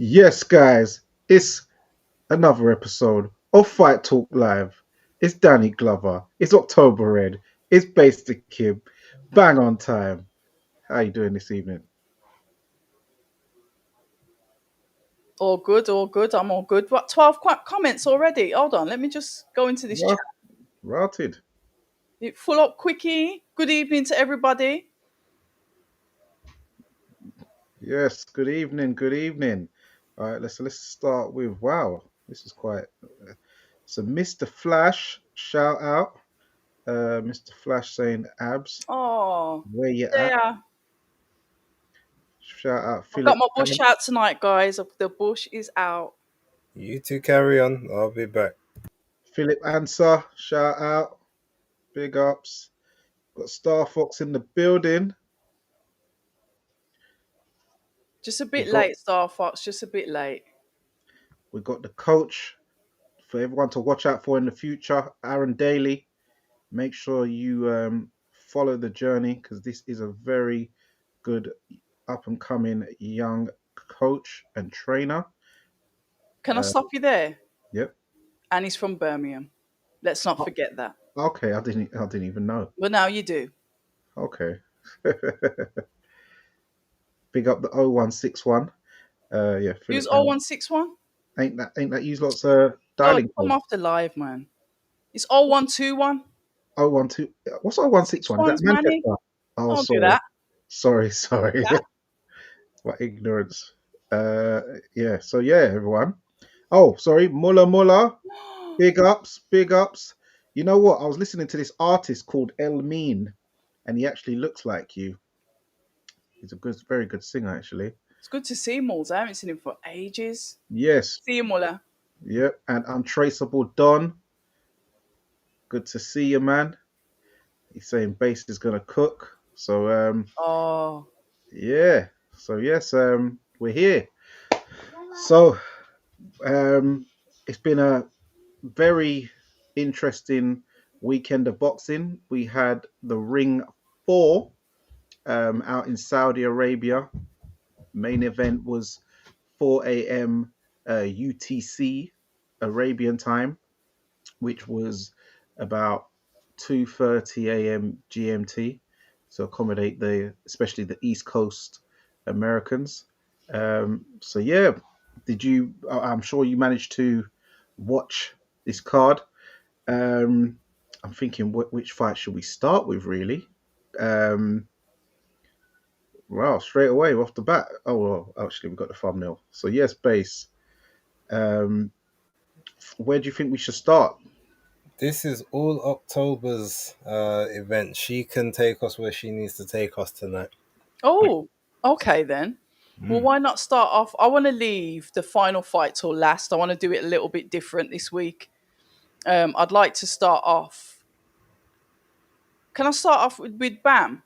Yes, guys, it's another episode of Fight Talk Live. It's Danny Glover. It's October Red. It's Base the Kid. Bang on time. How you doing this evening? All good, all good. I'm all good. What, 12 comments already? Hold on, let me just go into this chat. Well, routed. It full up quickie. Good evening to everybody. Yes. Good evening. Good evening. All right. Let's start with wow. This is quite. So, Mr. Flash, shout out. Mr. Flash saying abs. Oh, Where you at? there. Shout out I've got Philip. my bush out tonight, guys. The bush is out. You two carry on. I'll be back. Philip Answer. Shout out. Big ups. Got Star Fox in the building. Just a We bit got late, Star Fox. Just a bit late. we got the coach for everyone to watch out for in the future, Aaron Daly. Make sure you follow the journey because this is a very good up and coming young coach and trainer. Can I Uh, stop you there? yep. And he's from Birmingham. Let's not Oh, forget that. okay, I didn't even know. But now you do. Okay. Big up the 0161. Yeah, Use Philip. 0161? Ain't that use lots God, dialing come code? off the live, man. It's 0121. 012. What's 0161? Is that One's money. Manchester? Oh, Don't do sorry. that. Sorry. That. My ignorance. Uh, yeah. So yeah, everyone. Oh, sorry, Muller. Big ups, big ups. You know what? I was listening to this artist called El Mean, and he actually looks like you. He's a good, very good singer, actually. It's good to see Malls. I haven't seen him for ages. Yes. See you, Muller. Yep. And Untraceable Don. Good to see you, man. He's saying bass is gonna cook. So Oh, yeah. So yes, we're here. So it's been a very interesting weekend of boxing. We had the Ring 4 out in Saudi Arabia. Main event was 4 a.m. UTC Arabian time, which was about 2:30 a.m. GMT to accommodate especially the East Coast Americans. So yeah, I'm sure you managed to watch this card. Um, I'm thinking, which fight should we start with, really? Um, well, straight away off the bat. Oh, well, actually, we've got the thumbnail. So, yes, base. Um, where do you think we should start? This is all October's event. She can take us where she needs to take us tonight. oh, okay then. Well, Mm. why not start off? I want to leave the final fight till last. I want to do it a little bit different this week. I'd like to start off. Can I start off with Bam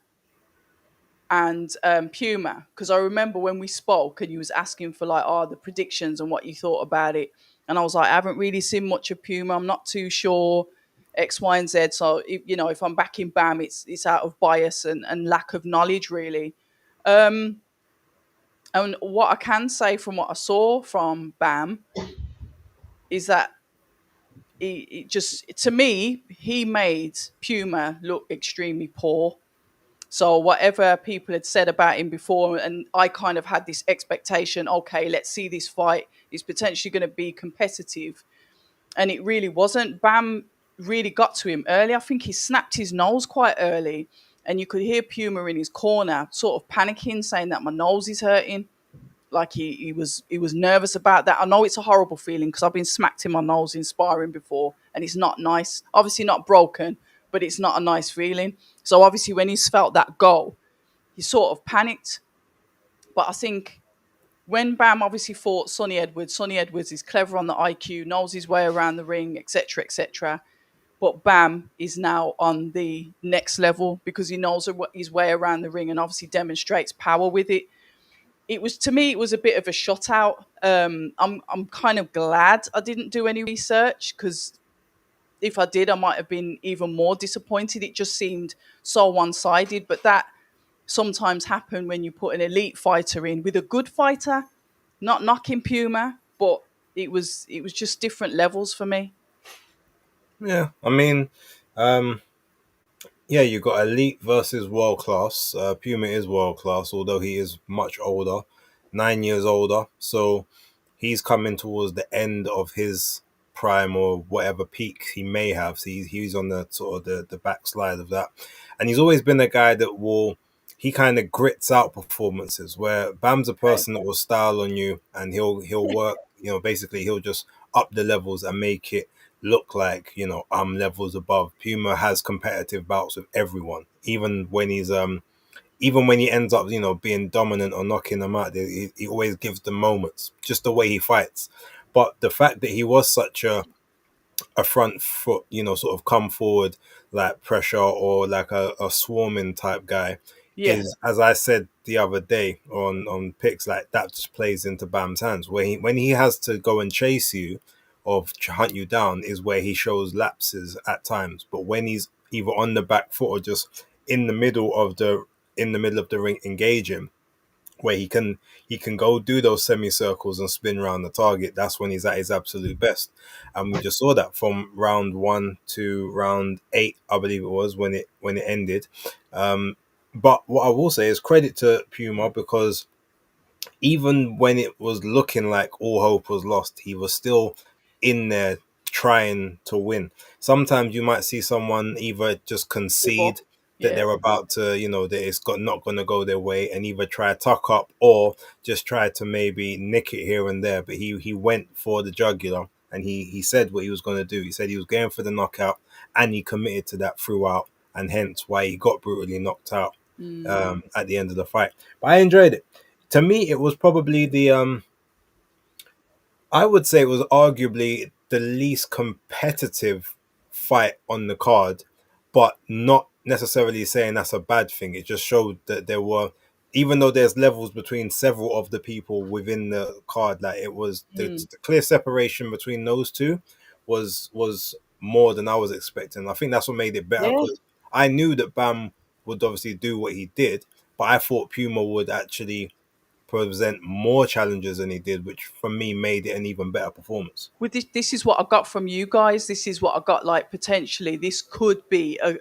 and Puma? Because I remember when we spoke and you was asking for like, the predictions and what you thought about it, and I was like, I haven't really seen much of Puma. I'm not too sure. X, Y, and Z. So if I'm backing Bam, it's out of bias and lack of knowledge, really. Um, And what I can say from what I saw from Bam is that he just, to me, he made Puma look extremely poor. So whatever people had said about him before, and I kind of had this expectation, okay, let's see this fight. It's potentially going to be competitive. And it really wasn't. Bam really got to him early. I think he snapped his nose quite early. And you could hear Puma in his corner sort of panicking, saying that my nose is hurting. Like he was nervous about that. I know it's a horrible feeling because I've been smacked in my nose in sparring before, and it's not nice. Obviously not broken, but it's not a nice feeling. So obviously when he's felt that go, he sort of panicked. But I think when Bam obviously fought Sonny Edwards is clever on the IQ, knows his way around the ring, etc., etc. But Bam is now on the next level because he knows his way around the ring and obviously demonstrates power with it. It was, to me, it was a bit of a shutout. I'm kind of glad I didn't do any research because if I did, I might have been even more disappointed. It just seemed so one sided, but that sometimes happen when you put an elite fighter in with a good fighter. Not knocking Puma, but it was just different levels for me. Yeah, I mean, um, yeah, you got elite versus world class. Puma is world class, although he is much older, 9 years older. So he's coming towards the end of his prime or whatever peak he may have. So he's on the sort of the backslide of that, and he's always been a guy that will. He kind of grits out performances where Bam's a Okay. person that will style on you and he'll work, basically he'll just up the levels and make it look like, I'm levels above. Puma has competitive bouts with everyone, even when he ends up, being dominant or knocking them out. He always gives them moments, just the way he fights. But the fact that he was such a front foot, sort of come forward like pressure or like a swarming type guy Yeah. is, as I said the other day on picks, like that just plays into Bam's hands. Where when he has to go and chase you or hunt you down is where he shows lapses at times. But when he's either on the back foot or just in the middle of the ring engaging, where he can go do those semicircles and spin around the target. That's when he's at his absolute best, and we just saw that from round 1 to round 8, I believe it was when it ended. But what I will say is credit to Puma, because even when it was looking like all hope was lost, he was still in there trying to win. Sometimes you might see someone either just Give up. concede that Yeah. they're about to, that it's got not going to go their way, and either try to tuck up or just try to maybe nick it here and there. But he went for the jugular, and he said what he was going to do. He said he was going for the knockout, and he committed to that throughout, and hence why he got brutally knocked out Mm. at the end of the fight. But I enjoyed it. To me, it was probably I would say it was arguably the least competitive fight on the card, but not necessarily saying that's a bad thing. It just showed that there were, even though there's levels between several of the people within the card, like it was Mm. the clear separation between those two was more than I was expecting. I think that's what made it better, Yeah. because I knew that Bam would obviously do what he did, but I thought Puma would actually present more challenges than he did, which for me made it an even better performance. With this is what I got from you guys. This is what I got. Like potentially, this could be a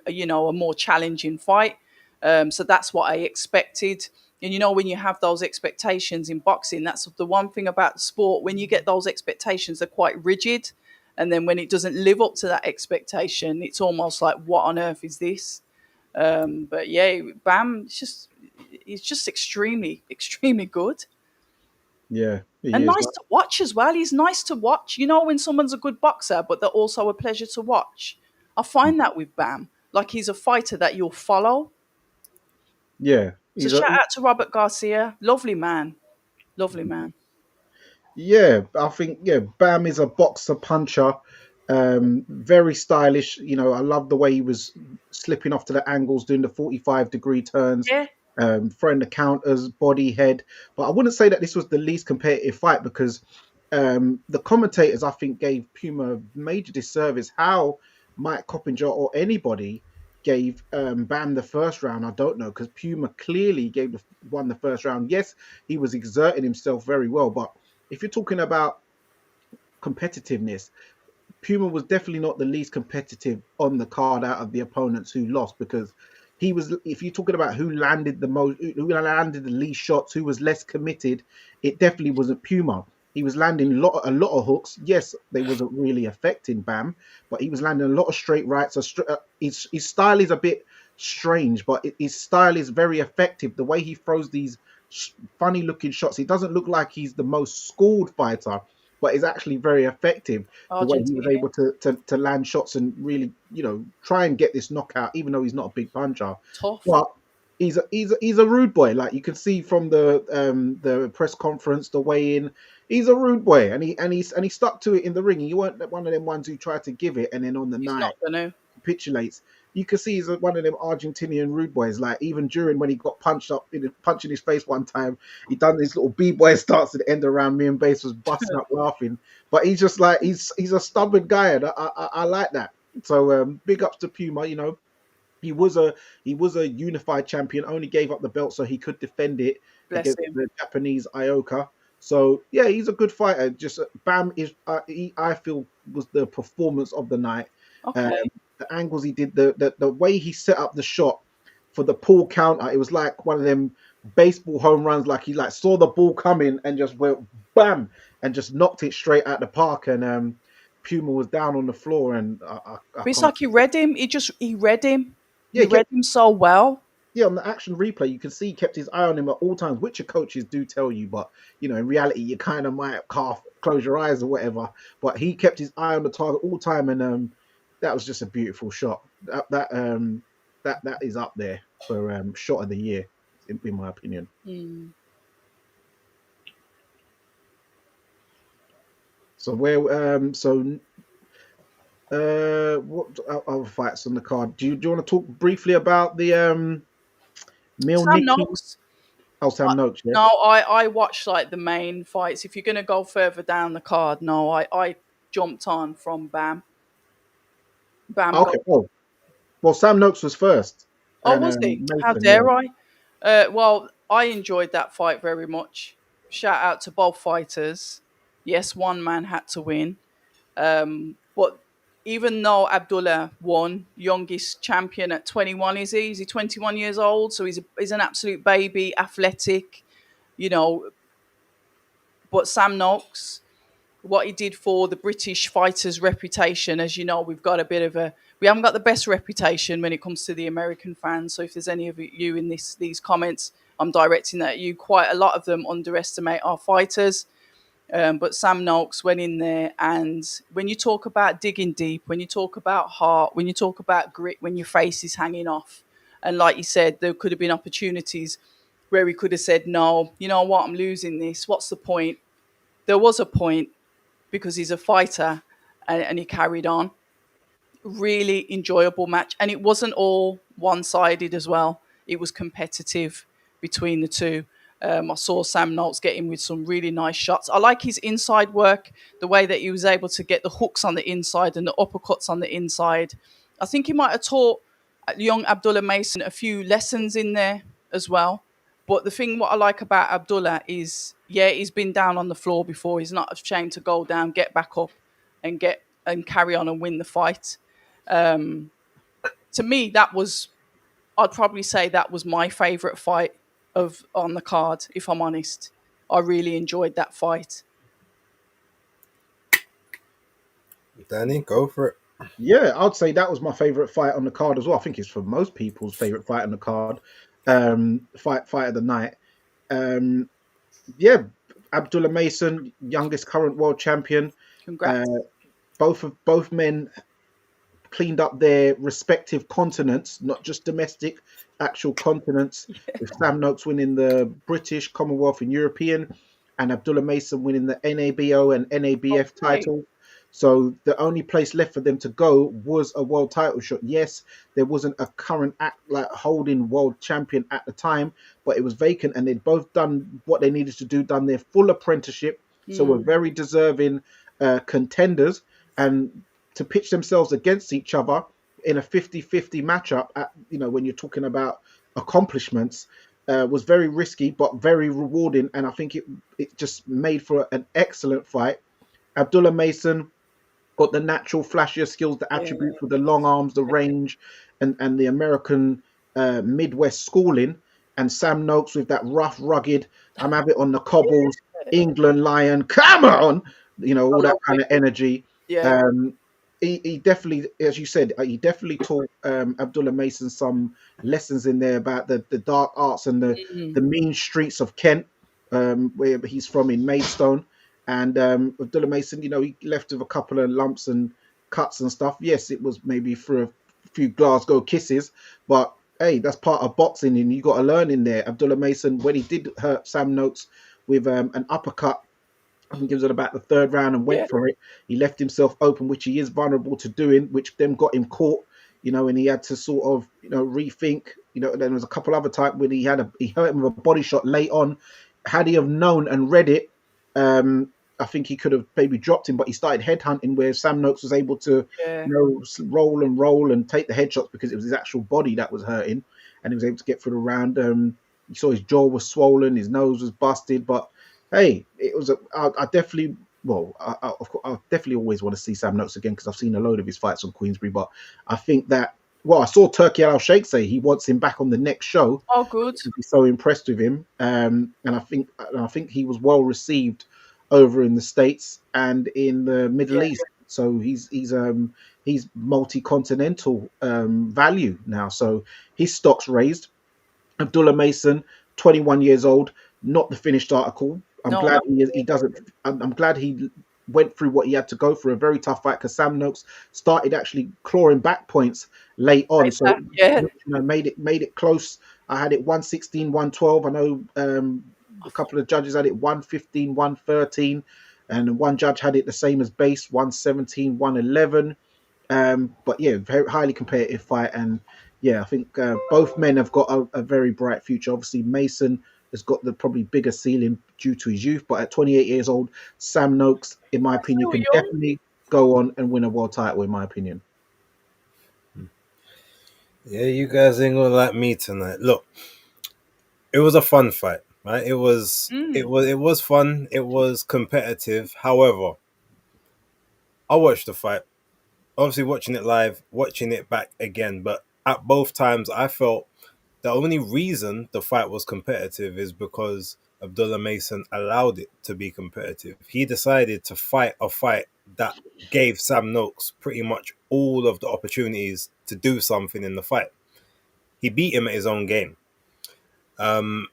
more challenging fight. So that's what I expected. And when you have those expectations in boxing, that's the one thing about the sport. When you get those expectations, they're quite rigid, and then when it doesn't live up to that expectation, it's almost like, what on earth is this? But yeah, Bam, he's just extremely, extremely good. Yeah, he And is. nice to watch as well. He's nice to watch. When someone's a good boxer, but they're also a pleasure to watch. I find that with Bam. Like he's a fighter that you'll follow. Yeah, So he's a shout out to Robert Garcia. Lovely man. Lovely man. yeah. I think Bam is a boxer puncher. Very stylish. I love the way he was slipping off to the angles, doing the 45-degree turns, Yeah. throwing the counters, body head. But I wouldn't say that this was the least competitive fight, because the commentators, I think, gave Puma a major disservice. How Mike Coppinger or anybody gave Bam the first round, I don't know, because Puma clearly won the first round. Yes, he was exerting himself very well, but if you're talking about competitiveness, Puma was definitely not the least competitive on the card out of the opponents who lost, because he was. If you're talking about who landed the most, who landed the least shots, who was less committed, it definitely wasn't Puma. He was landing a lot of hooks. Yes, they wasn't really affecting Bam, but he was landing a lot of straight rights. His style is a bit strange, but his style is very effective. The way he throws these funny looking shots, he doesn't look like he's the most schooled fighter, but is actually very effective. The way he was Argentina. able to land shots and really, try and get this knockout, even though he's not a big puncher. Tough. But he's a rude boy. Like you can see from the press conference, the weigh in, he's a rude boy, and he stuck to it in the ring. He weren't one of them ones who tried to give it and then on the He's night not gonna. capitulates. You can see he's one of them Argentinian rude boys. Like even during when he got punched in his face one time, he done this little b-boy starts at the end around me, and Base was busting up laughing. But he's just like he's a stubborn guy, and I like that. So big ups to Puma. He was a unified champion. Only gave up the belt so he could defend it Bless against him. the Japanese Ioka. So yeah, he's a good fighter. Just Bam is, I feel, was the performance of the night. Um, Okay. the angles he did, the way he set up the shot for the pull counter, it was like one of them baseball home runs. Like he like saw the ball coming and just went bam and just knocked it straight out the park. And Puma was down on the floor, and I But it's can't. like he read him. He read him. Yeah, He he kept, read him so well. yeah, on the action replay, you can see he kept his eye on him at all times, which your coaches do tell you, but in reality, you kind of might half close your eyes or whatever. But he kept his eye on the target all time, and that was just a beautiful shot. That is up there for shot of the year, in my opinion. Mm. So what other fights on the card? Do you want to talk briefly about the Mil Sam Nicky? Knox. Oh, Sam Noakes, yeah. No, I watched like the main fights. If you're gonna go further down the card, no, I jumped on from Bam. Bam got. Okay. Oh, well, Sam Noakes was first, Oh, and was he? How Mason, yeah. dare I? Well, I enjoyed that fight very much. Shout out to both fighters. Yes, one man had to win. But even though Abdullah won, youngest champion at 21, is he? Is he 21 years old? So he's an absolute baby, athletic, you know. But Sam Knox, what he did for the British fighters' reputation, as you know, we haven't got the best reputation when it comes to the American fans. So if there's any of you in these comments, I'm directing that at you. Quite a lot of them underestimate our fighters. But Sam Noakes went in there, and when you talk about digging deep, when you talk about heart, when you talk about grit, when your face is hanging off, and like you said, there could have been opportunities where he could have said, no, you know what, I'm losing this. What's the point? There was a point because he's a fighter, and he carried on. Really enjoyable match, and it wasn't all one-sided as well. It was competitive between the two. I saw Sam Knowles getting with some really nice shots. I like his inside work, the way that he was able to get the hooks on the inside and the uppercuts on the inside. I think he might have taught young Abdullah Mason a few lessons in there as well. But the thing what I like about Abdullah is, yeah, he's been down on the floor before. He's not ashamed to go down, get back up, and carry on and win the fight. To me, I'd probably say that was my favourite fight on the card, if I'm honest. I really enjoyed that fight. Danny, go for it. Yeah, I'd say that was my favorite fight on the card as well. I think it's for most people's favorite fight on the card. Fight of the night. Yeah, Abdullah Mason, youngest current world champion. Congrats. Both men cleaned up their respective continents, not just domestic, actual continents. With Sam Noakes winning the British, Commonwealth, and European, and Abdullah Mason winning the NABO and NABF title. So the only place left for them to go was a world title shot. Yes, there wasn't a current holding world champion at the time, but it was vacant, and they'd both done what they needed to do, done their full apprenticeship. So we're very deserving contenders, and to pitch themselves against each other in a 50-50 matchup, when you're talking about accomplishments, was very risky but very rewarding, and I think it just made for an excellent fight. Abdullah Mason got the natural flashier skills, the attributes with the long arms, the range, and the American Midwest schooling. And Sam Noakes with that rough, rugged, I'm have it on the cobbles, England lion, come on, all that kind of energy. Yeah. He definitely, as you said, he definitely taught Abdullah Mason some lessons in there about the dark arts and the mean streets of Kent, where he's from in Maidstone. And Abdullah Mason, he left with a couple of lumps and cuts and stuff. Yes, it was maybe for a few Glasgow kisses, but hey, that's part of boxing, and you got to learn in there. Abdullah Mason, when he did hurt Sam Noakes with an uppercut, I think it was at about the third round, and went for it. He left himself open, which he is vulnerable to doing, which then got him caught, and he had to sort of, rethink. Then there was a couple other times when he hurt him with a body shot late on. Had he have known and read it, I think he could have maybe dropped him, but he started headhunting where Sam Noakes was able to, roll and take the headshots because it was his actual body that was hurting, and he was able to get through the round. You saw his jaw was swollen, his nose was busted, but hey, it was I definitely. Well, of course, I definitely always want to see Sam Noakes again because I've seen a load of his fights on Queensbury. But I think that, well, I saw Turkey Al Sheikh say he wants him back on the next show. Oh, good. He's so impressed with him, and I think he was well received over in the States and in the Middle Yeah. East. So he's multi-continental value now. So his stock's raised. Abdullah Mason, 21 years old, not the finished article. I'm No, glad no. he doesn't. I'm glad he went through what he had to go through. A very tough fight because Sam Noakes started actually clawing back points late on, so Yeah. made it close. I had it 116, 112. I know a couple of judges had it 115, 113, and one judge had it the same as base 117, 111. But yeah, very highly competitive fight, and yeah, I think both men have got a very bright future. Obviously, Mason has got the probably bigger ceiling due to his youth, but at 28 years old, Sam Noakes, in my opinion, Still can young. definitely go on and win a world title. In my opinion, Yeah, you guys ain't gonna like me tonight. Look, it was a fun fight, right? It was fun. It was competitive. However, I watched the fight. Obviously, watching it live, watching it back again, but at both times, I felt the only reason the fight was competitive is because Abdullah Mason allowed it to be competitive. He decided to fight a fight that gave Sam Noakes pretty much all of the opportunities to do something in the fight. He beat him at his own game. Um,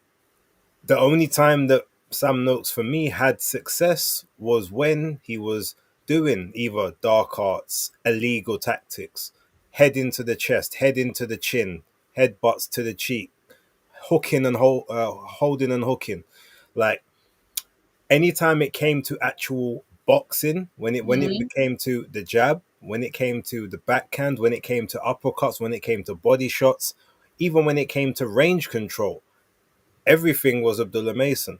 the only time that Sam Noakes for me had success was when he was doing either dark arts, illegal tactics, head into the chest, head into the chin, headbutts to the cheek, hooking and holding and hooking. Like anytime it came to actual boxing, when it Mm. became to the jab, when it came to the backhand, when it came to uppercuts, when it came to body shots, even when it came to range control, everything was Abdullah Mason.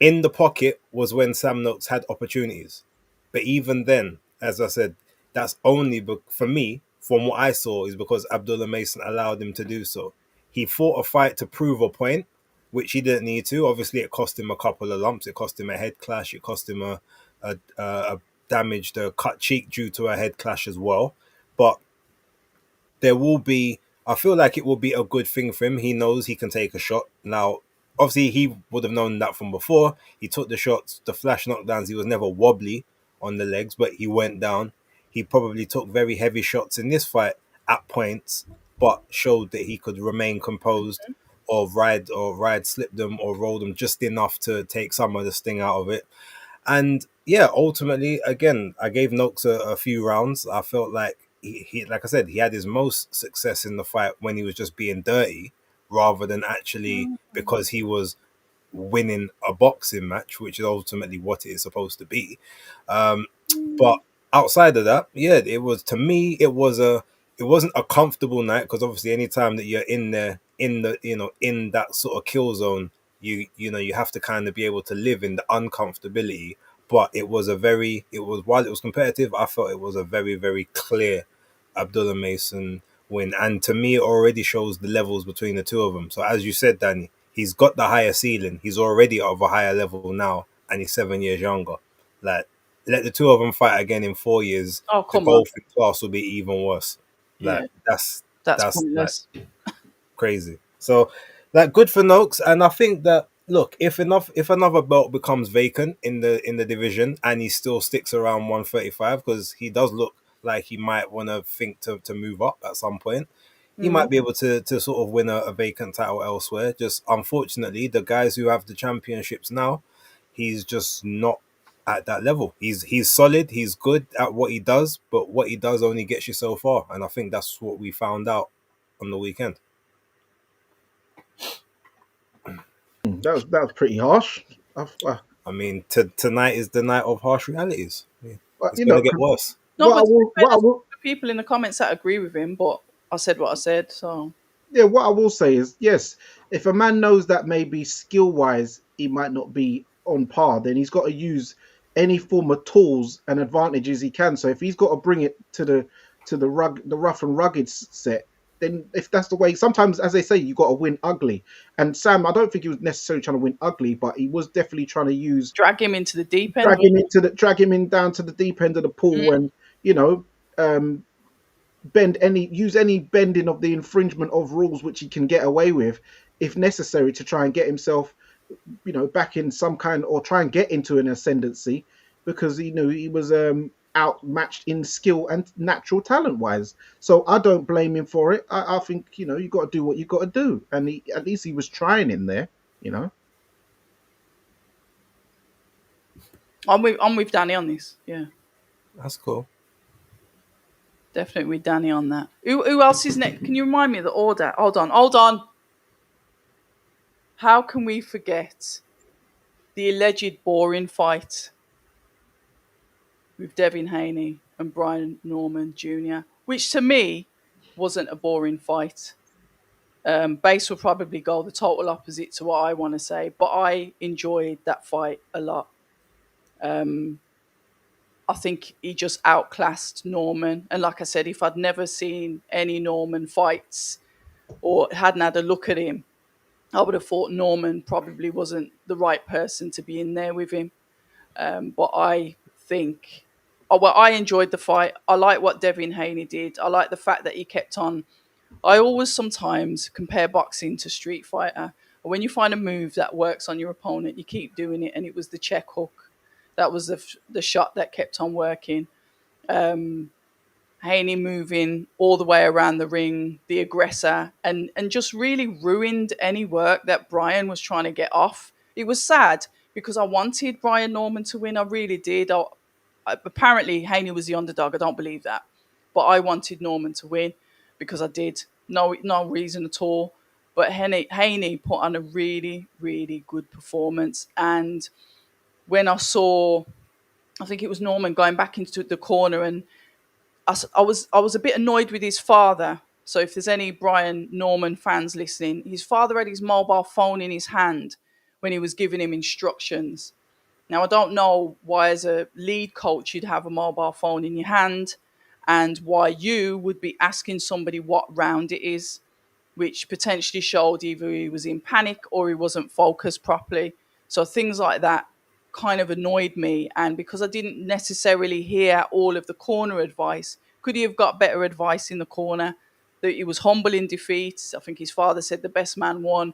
In the pocket was when Sam Noakes had opportunities. But even then, as I said, that's only for me, from what I saw, is because Abdullah Mason allowed him to do so. He fought a fight to prove a point, which he didn't need to. Obviously, it cost him a couple of lumps. It cost him a head clash. It cost him a damaged cut cheek due to a head clash as well. But there will be, I feel like it will be a good thing for him. He knows he can take a shot. Now, obviously, he would have known that from before. He took the shots, the flash knockdowns. He was never wobbly on the legs, but he went down. He probably took very heavy shots in this fight at points, but showed that he could remain composed or ride slip them or roll them just enough to take some of the sting out of it. And yeah, ultimately, again, I gave Noakes a few rounds. I felt like like I said, he had his most success in the fight when he was just being dirty, rather than actually because he was winning a boxing match, which is ultimately what it is supposed to be. But outside of that, yeah, it was to me, it wasn't a comfortable night because obviously, anytime that you're in there in the in that sort of kill zone, you have to kind of be able to live in the uncomfortability. But it was while it was competitive, I felt it was a very very clear Abdullah Mason win, and to me, it already shows the levels between the two of them. So as you said, Danny, he's got the higher ceiling. He's already of a higher level now, and he's 7 years younger. Like, let the two of them fight again in 4 years. Oh, The come on. golfing class will be even worse. Yeah, Like that's that's like pointless. crazy. So, like, good for Noakes, and I think that look, if another belt becomes vacant in the division and he still sticks around 135, because he does look like he might want to think to move up at some point. He Mm. might be able to sort of win a vacant title elsewhere. Just unfortunately, the guys who have the championships now, he's just not at that level. He's solid. He's good at what he does, but what he does only gets you so far. And I think that's what we found out on the weekend. that was pretty harsh. I mean, tonight is the night of harsh realities. Yeah, But it's you gonna know, get worse. No, but to be fair, what I there's will, people in the comments that agree with him, but I said what I said, so yeah, what I will say is, yes, if a man knows that maybe skill wise he might not be on par, then he's got to use any form of tools and advantages he can. So if he's got to bring it to the rough and rugged set, then if that's the way, sometimes, as they say, you got to win ugly. And Sam, I don't think he was necessarily trying to win ugly, but he was definitely trying to Drag him into the deep end. drag him in down to the deep end of the pool, and you know, um, use any bending of the infringement of rules which he can get away with, if necessary, to try and get himself, you know, back in some kind, or try and get into an ascendancy, because he knew he was outmatched in skill and natural talent wise. So I don't blame him for it. I think, you know, you got to do what you got to do, and at least he was trying in there, you know. I'm with Danny on this. Yeah, That's cool. definitely with Danny on that. Who else is next? Can you remind me of the order? Hold on. How can we forget the alleged boring fight with Devin Haney and Brian Norman Jr., which to me wasn't a boring fight. Base will probably go the total opposite to what I want to say, but I enjoyed that fight a lot. I think he just outclassed Norman. And like I said, if I'd never seen any Norman fights or hadn't had a look at him, I would have thought Norman probably wasn't the right person to be in there with him. But I think, I enjoyed the fight. I like what Devin Haney did. I like the fact that he kept on. I always sometimes compare boxing to Street Fighter. When you find a move that works on your opponent, you keep doing it. And it was the check hook. That was the shot that kept on working. Haney moving all the way around the ring, the aggressor, and just really ruined any work that Brian was trying to get off. It was sad because I wanted Brian Norman to win. I really did. Apparently, Haney was the underdog. I don't believe that. But I wanted Norman to win because I did. No reason at all. But Haney put on a really, really good performance. And when I saw, I think it was Norman going back into the corner, and I was a bit annoyed with his father. So if there's any Brian Norman fans listening, his father had his mobile phone in his hand when he was giving him instructions. Now, I don't know why as a lead coach you'd have a mobile phone in your hand, and why you would be asking somebody what round it is, which potentially showed either he was in panic or he wasn't focused properly. So things like that kind of annoyed me. And because I didn't necessarily hear all of the corner advice, could he have got better advice in the corner? That he was humble in defeat. I think his father said the best man won.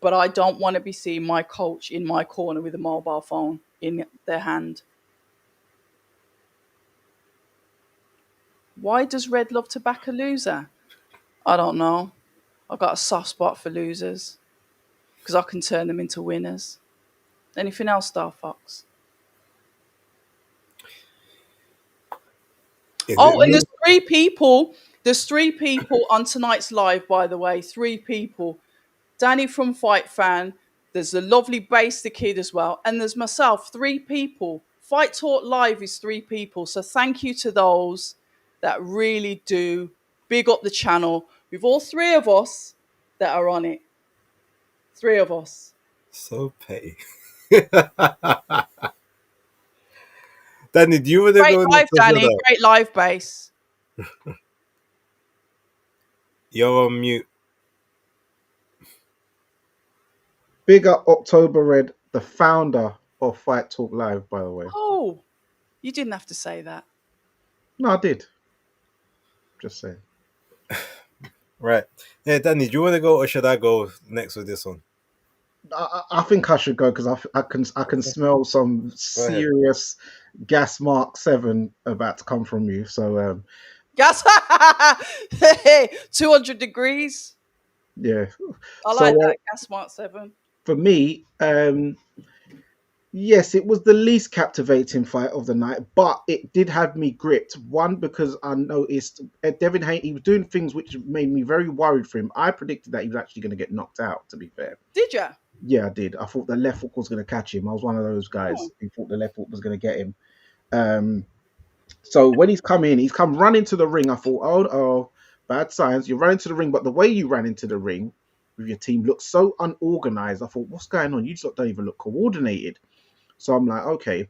But I don't want to be seeing my coach in my corner with a mobile phone in their hand. Why does Red love to back a loser? I don't know. I've got a soft spot for losers because I can turn them into winners. Anything else, Star Fox? And there's three people. There's three people on tonight's live, by the way. Three people. Danny from Fight Fan. There's the lovely Base the Kid as well. And there's myself. Three people. Fight Talk Live is three people. So thank you to those that really do big up the channel. With all three of us that are on it. Three of us. So petty. Danny, do you want to Great go live, Danny. Great live, Base. You're on mute. Big up October Red, the founder of Fight Talk Live, by the way. Oh, you didn't have to say that. No, I did. Just saying. Right. Yeah, Danny, do you want to go or should I go next with this one? I think I should go because I can smell some serious gas Mark 7 about to come from you. So gas 200 degrees. Yeah. I like that gas Mark 7. For me, yes, it was the least captivating fight of the night, but it did have me gripped. One, because I noticed Devin Haney, he was doing things which made me very worried for him. I predicted that he was actually going to get knocked out, to be fair. Did you? Yeah, I did. I thought the left hook was going to catch him. I was one of those guys who thought the left hook was going to get him. So when he's come running to the ring, I thought, oh, bad signs. You're running to the ring, but the way you ran into the ring with your team looked so unorganized. I thought, what's going on? You just don't even look coordinated. So I'm like, okay.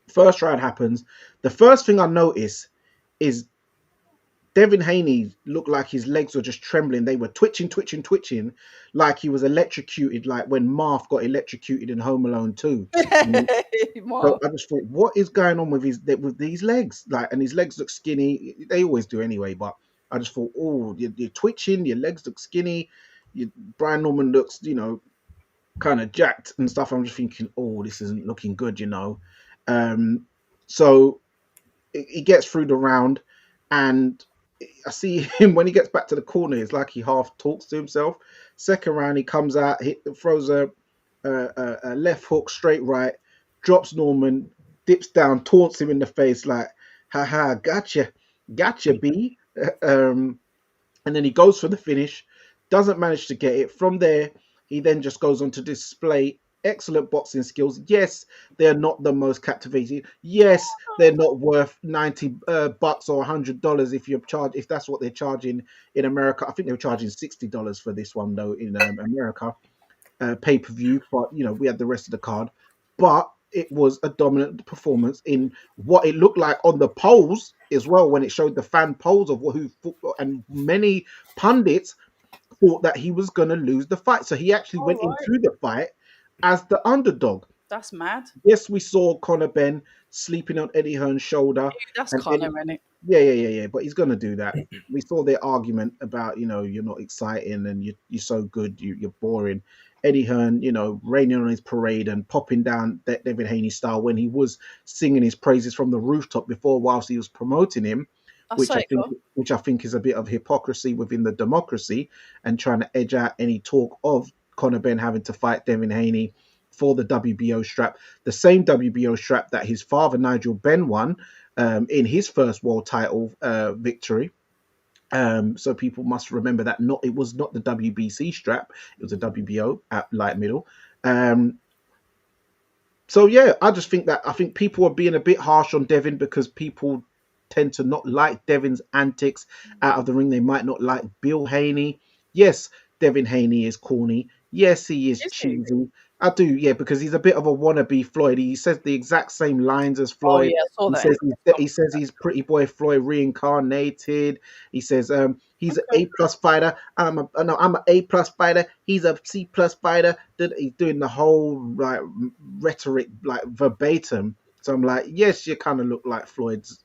First round happens. The first thing I notice is Devin Haney looked like his legs were just trembling. They were twitching, twitching, twitching, like he was electrocuted, like when Marth got electrocuted in Home Alone 2. So Mark. I just thought, what is going on with these legs? Like, and his legs look skinny. They always do anyway. But I just thought, oh, you're twitching. Your legs look skinny. Brian Norman looks, kind of jacked and stuff. I'm just thinking, oh, this isn't looking good, Um, so he gets through the round, and I see him when he gets back to the corner. It's like he half talks to himself. Second round, he comes out, throws a left hook, straight right, drops Norman, dips down, taunts him in the face like, haha, gotcha, B. Um, and then he goes for the finish, doesn't manage to get it. From there, he then just goes on to display excellent boxing skills. Yes, they're not the most captivating. Yes, they're not worth 90 bucks or $100 if that's what they're charging in America. I think they were charging $60 for this one though in America pay per view. But we had the rest of the card. But it was a dominant performance in what it looked like on the polls as well, when it showed the fan polls of who fought, and many pundits thought that he was going to lose the fight. So he actually All went right. into the fight as the underdog. That's mad. Yes, we saw Conor Benn sleeping on Eddie Hearn's shoulder. That's And Connor, isn't it? yeah. But he's going to do that. We saw their argument about, you're not exciting and you're so good, you're boring. Eddie Hearn, raining on his parade and popping down that Devin Haney style when he was singing his praises from the rooftop before, whilst he was promoting him, I which I say think go. which I think is a bit of hypocrisy within the democracy, and trying to edge out any talk of Conor Benn having to fight Devin Haney for the WBO strap, the same WBO strap that his father Nigel Benn won in his first world title victory. So people must remember that it was not the WBC strap; it was a WBO at light middle. Um, so yeah, I think people are being a bit harsh on Devin because people tend to not like Devin's antics out of the ring. They might not like Bill Haney. Yes, Devin Haney is corny. Yes, he is Is he? cheesy. I do, yeah, because he's a bit of a wannabe Floyd. He says the exact same lines as Oh Floyd. yeah, I saw He that in says the he says he's Pretty Boy Floyd reincarnated. He says he's an Okay. A plus fighter. I'm an A plus fighter. He's a C plus fighter. He's doing the whole like rhetoric like verbatim. So I'm like, yes, you kind of look like Floyd's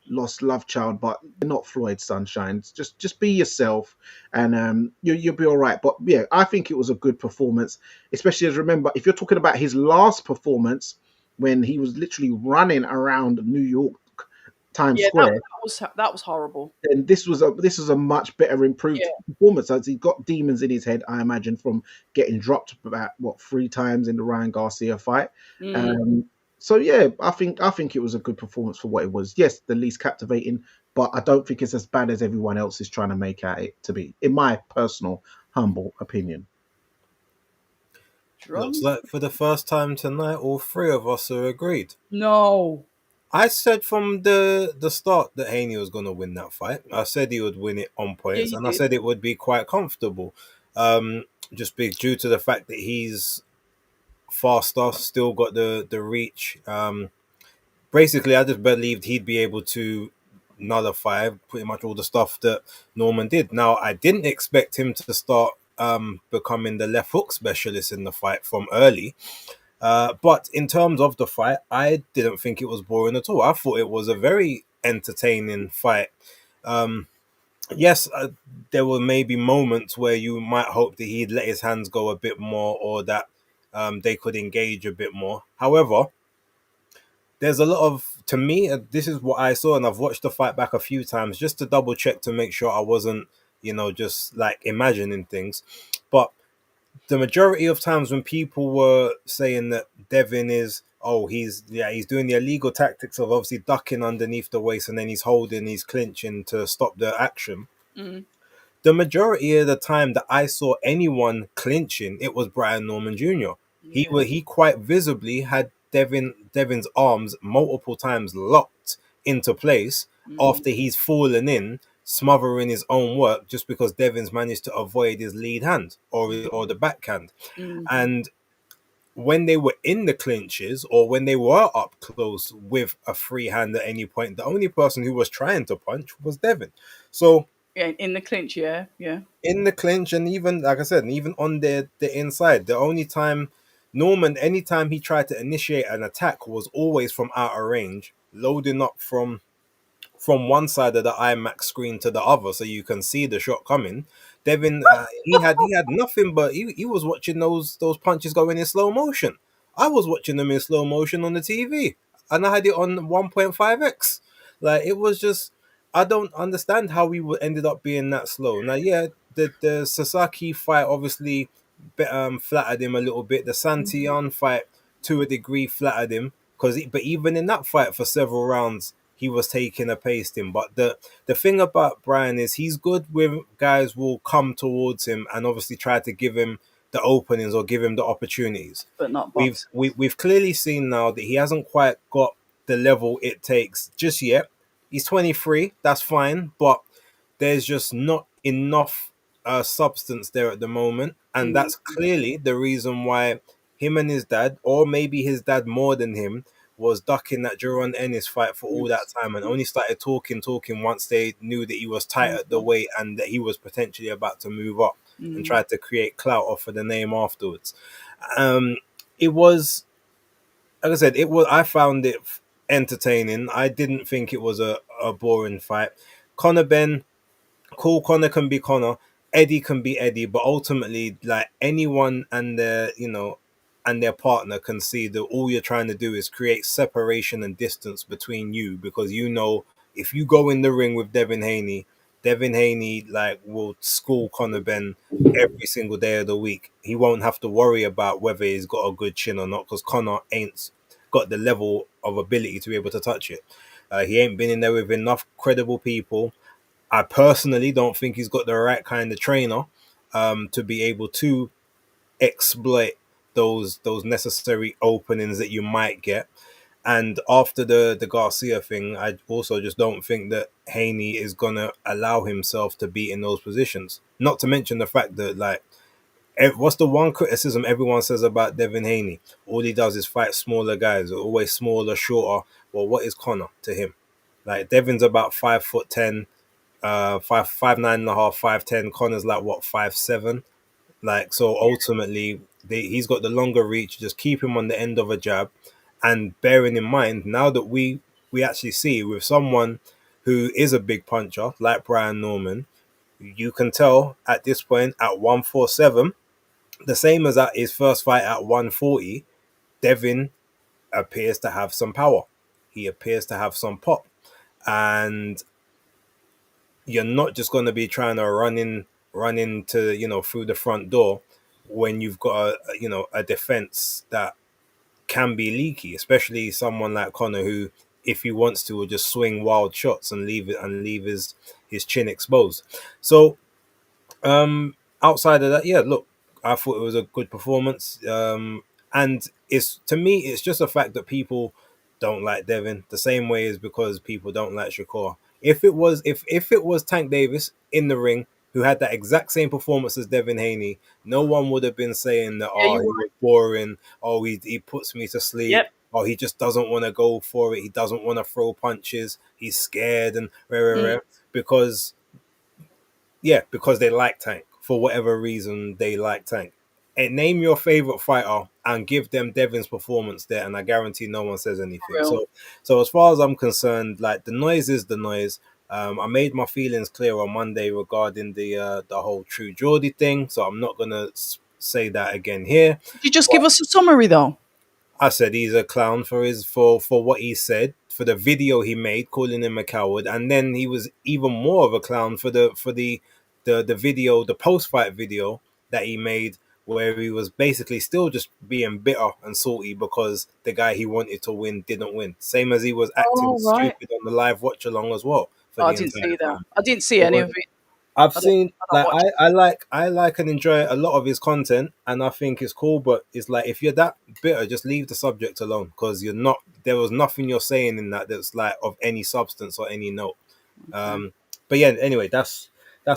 lost love child, but you're not Floyd Sunshine. Just be yourself, and you'll be all right. But yeah, I think it was a good performance, especially as remember if you're talking about his last performance when he was literally running around New York Times Yeah, that, Square. that was horrible. And this was a much better improved Yeah. performance as he got demons in his head, I imagine, from getting dropped about what 3 times in the Ryan Garcia fight. Mm. So yeah, I think it was a good performance for what it was. Yes, the least captivating, but I don't think it's as bad as everyone else is trying to make out it to be, in my personal humble opinion. Looks Drums? like for the first time tonight, all three of us are agreed. No. I said from the start that Haney was going to win that fight. I said he would win it on Yeah, points, you and I did. said it would be quite comfortable. Just be due to the fact that he's faster, still got the reach. Basically, I just believed he'd be able to nullify pretty much all the stuff that Norman did. Now, I didn't expect him to start becoming the left hook specialist in the fight from early. But in terms of the fight, I didn't think it was boring at all. I thought it was a very entertaining fight. Um, yes, there were maybe moments where you might hope that he'd let his hands go a bit more or that they could engage a bit more. However, there's a lot of, to me, this is what I saw, and I've watched the fight back a few times just to double check to make sure I wasn't, just like imagining things. But the majority of times when people were saying that Devin is, he's doing the illegal tactics of obviously ducking underneath the waist and then he's clinching to stop the action. Mm. The majority of the time that I saw anyone clinching, it was Brian Norman Jr. Yeah. He quite visibly had Devin's arms multiple times locked into place after he's fallen in, smothering his own work just because Devin's managed to avoid his lead hand or the backhand. Mm. And when they were in the clinches or when they were up close with a free hand at any point, the only person who was trying to punch was Devin. So Yeah, in the clinch. Yeah, yeah. in the clinch, and even like I said, and even on the inside, the only time Norman, anytime he tried to initiate an attack, was always from outer range, loading up from one side of the IMAX screen to the other, so you can see the shot coming. Devin, he had nothing, but he was watching those punches going in slow motion. I was watching them in slow motion on the TV, and I had it on 1.5x. Like it was just, I don't understand how we ended up being that slow. Now, yeah, the Sasaki fight obviously flattered him a little bit. The Santillan fight to a degree flattered him but even in that fight for several rounds he was taking a pasting. But the thing about Brian is he's good with guys will come towards him and obviously try to give him the openings or give him the opportunities. But not We've box. we've clearly seen now that he hasn't quite got the level it takes just yet. He's 23, that's fine, but there's just not enough substance there at the moment, and Mm. that's clearly the reason why him and his dad, or maybe his dad more than him, was ducking that Jerron Ennis fight for all that Yes. time and only started talking once they knew that he was tight at the Mhm. weight and that he was potentially about to move up and Mm. tried to create clout off of the name afterwards. Um, it was, like I said, it was. I found it entertaining. I didn't think it was a boring fight. Conor Ben, cool. Connor can be Connor. Eddie can be Eddie, but ultimately, like anyone and their partner can see that all you're trying to do is create separation and distance between you, because if you go in the ring with Devin Haney like will school Conor Ben every single day of the week. He won't have to worry about whether he's got a good chin or not, because Conor ain't got the level of ability to be able to touch it. He ain't been in there with enough credible people. I personally don't think he's got the right kind of trainer to be able to exploit those necessary openings that you might get. And after the Garcia thing, I also just don't think that Haney is gonna allow himself to be in those positions. Not to mention the fact that what's the one criticism everyone says about Devin Haney? All he does is fight smaller guys, always smaller, shorter. Well, what is Connor to him? Like Devin's about 5'10", 5'9.5", 5'10". Connor's like what 5'7". Like so, ultimately, he's got the longer reach. Just keep him on the end of a jab, and bearing in mind now that we actually see with someone who is a big puncher like Brian Norman, you can tell at this point at 147, the same as at his first fight at 140, Devin appears to have some power. He appears to have some pop, and you're not just going to be trying to run into through the front door when you've got a defense that can be leaky, especially someone like Connor who, if he wants to, will just swing wild shots and leave his chin exposed. So outside of that, yeah, look, I thought it was a good performance. And it's to me, it's just a fact that people don't like Devin the same way as because people don't like Shakur. If it was Tank Davis in the ring who had that exact same performance as Devin Haney, no one would have been saying that Yeah, oh you're he right. was boring, oh he puts me to sleep. Yep. Oh, he just doesn't want to go for it. He doesn't want to throw punches. He's scared and rah, rah, Mm. rah, because because they like Tank. For whatever reason, they like Tank. And name your favorite fighter and give them Devin's performance there, and I guarantee no one says For anything. real. So as far as I'm concerned, like the noise is the noise. I made my feelings clear on Monday regarding the whole True Geordie thing, so I'm not gonna say that again here. Could you just But give us a summary though? I said he's a clown for what he said, for the video he made calling him a coward, and then he was even more of a clown for the video, the post fight video that he made, where he was basically still just being bitter and salty because the guy he wanted to win didn't win. Same as he was acting Oh right. stupid on the live watch along as well for Oh, I the didn't entire see that. time. I didn't see any Because of it. I've I don't. seen I don't like watch. I like and enjoy a lot of his content, and I think it's cool. But it's like if you're that bitter, just leave the subject alone, because you're not. There was nothing you're saying in that's like of any substance or any note. Okay. But yeah, anyway, that's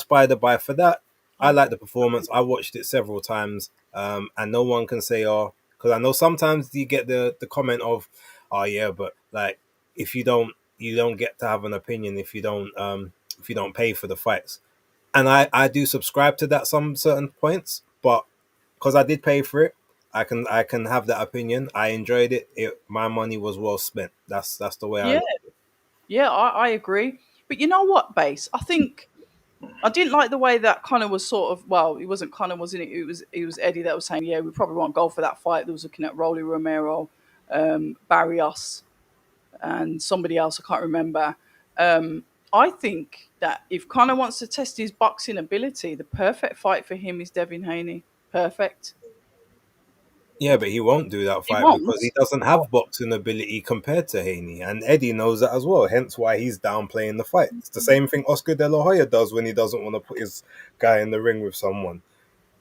by the by. For that, I like Okay. the performance. I watched it several times, and no one can say, "Oh, Because I know sometimes you get the comment of, oh yeah, but like if you don't get to have an opinion if you don't pay for the fights. And I do subscribe to that some certain points, but because I did pay for it, I can have that opinion. I enjoyed it. My money was well spent. That's the way I Yeah, look. yeah, I agree. But you know what, Base? I think I didn't like the way that Connor was sort of. Well, it wasn't Connor, wasn't it? It was Eddie that was saying, "Yeah, we probably won't go for that fight." That was looking at Rolly Romero, Barrios, and somebody else I can't remember. I think that if Connor wants to test his boxing ability, the perfect fight for him is Devin Haney. Perfect. Yeah, but he won't do that He fight because he won't. doesn't have boxing ability compared to Haney, and Eddie knows that as well. Hence why he's downplaying the fight. It's the same thing Oscar De La Hoya does when he doesn't want to put his guy in the ring with someone.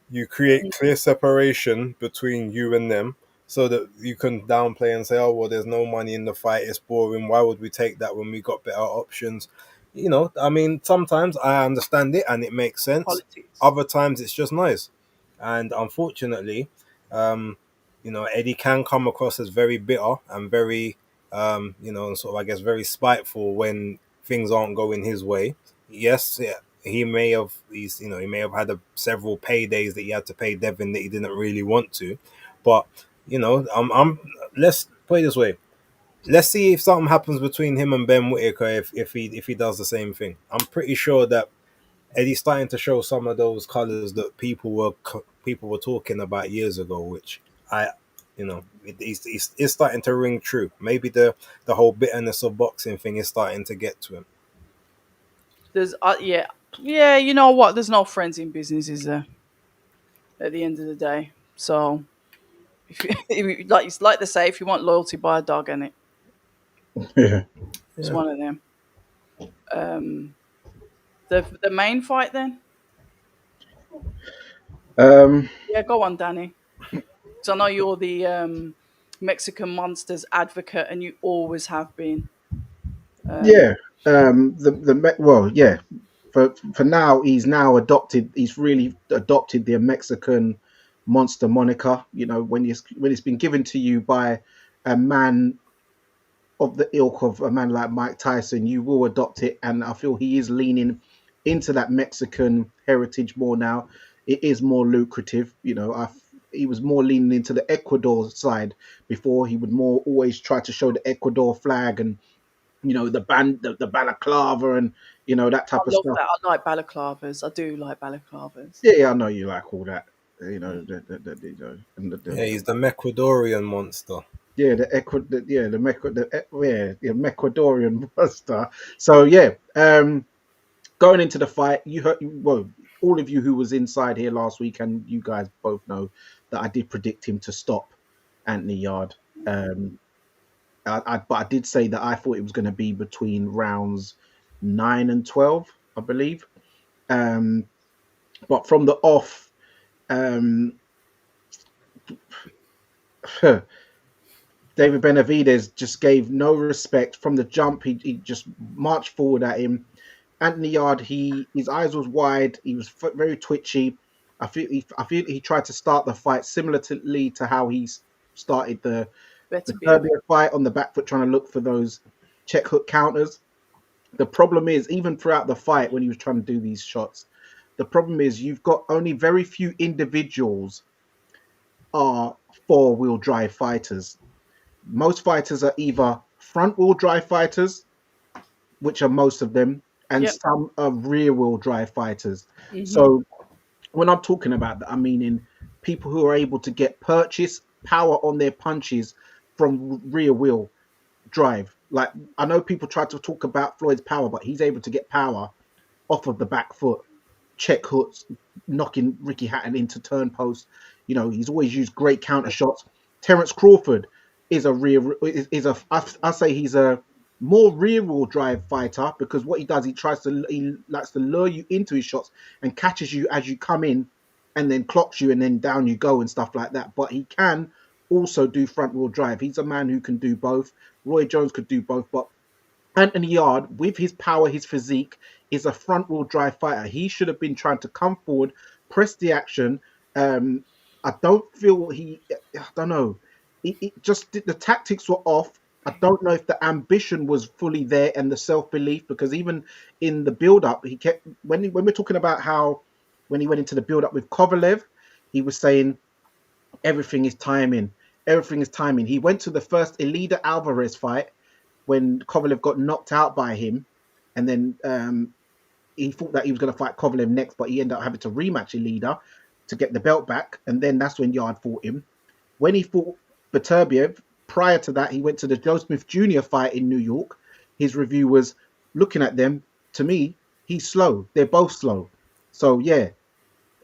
You create clear separation between you and them so that you can downplay and say, oh, well, there's no money in the fight, it's boring, why would we take that when we got better options? You know, I mean, sometimes I understand it and it makes sense. Politics. Other times it's just noise. And unfortunately, um, you know, Eddie can come across as very bitter and very, you know, sort of, I guess, very spiteful when things aren't going his way. Yes, yeah, he may have had several paydays that he had to pay Devin that he didn't really want to, but you know, let's put it this way. Let's see if something happens between him and Ben Whitaker if he does the same thing. I'm pretty sure that Eddie's starting to show some of those colors that people were talking about years ago, which I, you know, it's starting to ring true. Maybe the whole bitterness of boxing thing is starting to get to him. There's yeah, yeah. You know what? There's no friends in business, is there? At the end of the day, so if you, like it's like they say, if you want loyalty, buy a dog, and Yeah. it's Yeah. one of them. Um, the main fight then. Um, Yeah, go on, Danny. So I know you're the Mexican monsters advocate, and you always have been. yeah. Well, yeah. For now, he's now adopted. He's really adopted the Mexican monster moniker. You know, when it's been given to you by a man of the ilk of a man like Mike Tyson, you will adopt it. And I feel he is leaning into that Mexican heritage more now. It is more lucrative. You know, he was more leaning into the Ecuador side before. He would more always try to show the Ecuador flag and the balaclava and that I type of love stuff. that. I like balaclavas. I do like balaclavas. Yeah, yeah, I know you like all that. And Yeah, he's the Ecuadorian monster. yeah, the Ecuador, yeah, the Meco, the Ecuadorian monster. So yeah, going into the fight, you heard, well, all of you who was inside here last week, and you guys both know that I did predict him to stop Anthony Yard. Um, but I did say that I thought it was going to be between rounds 9 and 12, I believe. Um, but from the off, um, David Benavidez just gave no respect from the jump. He just marched forward at him. Anthony Yard, his eyes was wide. He was very twitchy. I feel he tried to start the fight similarly to how he started the Better be. Serbia fight on the back foot, trying to look for those check hook counters. The problem is, even throughout the fight, when he was trying to do these shots, the problem is you've got only very few individuals are four-wheel drive fighters. Most fighters are either front-wheel drive fighters, which are most of them, and Yep. some are rear-wheel drive fighters. Hmm. So when I'm talking about that, I mean in people who are able to get purchase power on their punches from rear wheel drive. Like I know people try to talk about Floyd's power, but he's able to get power off of the back foot, check hooks, knocking Ricky Hatton into turn posts. He's always used great counter shots. Terence Crawford is a I say he's a more rear wheel drive fighter because what he does, he likes to lure you into his shots and catches you as you come in and then clocks you and then down you go and stuff like that. But he can also do front wheel drive. He's a man who can do both. Roy Jones could do both, but Anthony Yard, with his power, his physique, is a front wheel drive fighter. He should have been trying to come forward, press the action. Um, I don't feel I don't know. It just the tactics were off. I don't know if the ambition was fully there and the self belief, because even in the build up, he kept when we're talking about how when he went into the build up with Kovalev, he was saying everything is timing. Everything is timing. He went to the first Elida Alvarez fight when Kovalev got knocked out by him, and then he thought that he was going to fight Kovalev next, but he ended up having to rematch Elida to get the belt back, and then that's when Yard fought him. When he fought Beterbiev, prior to that, he went to the Joe Smith Jr. fight in New York. His review was looking at them. To me, he's slow. They're both slow. So yeah,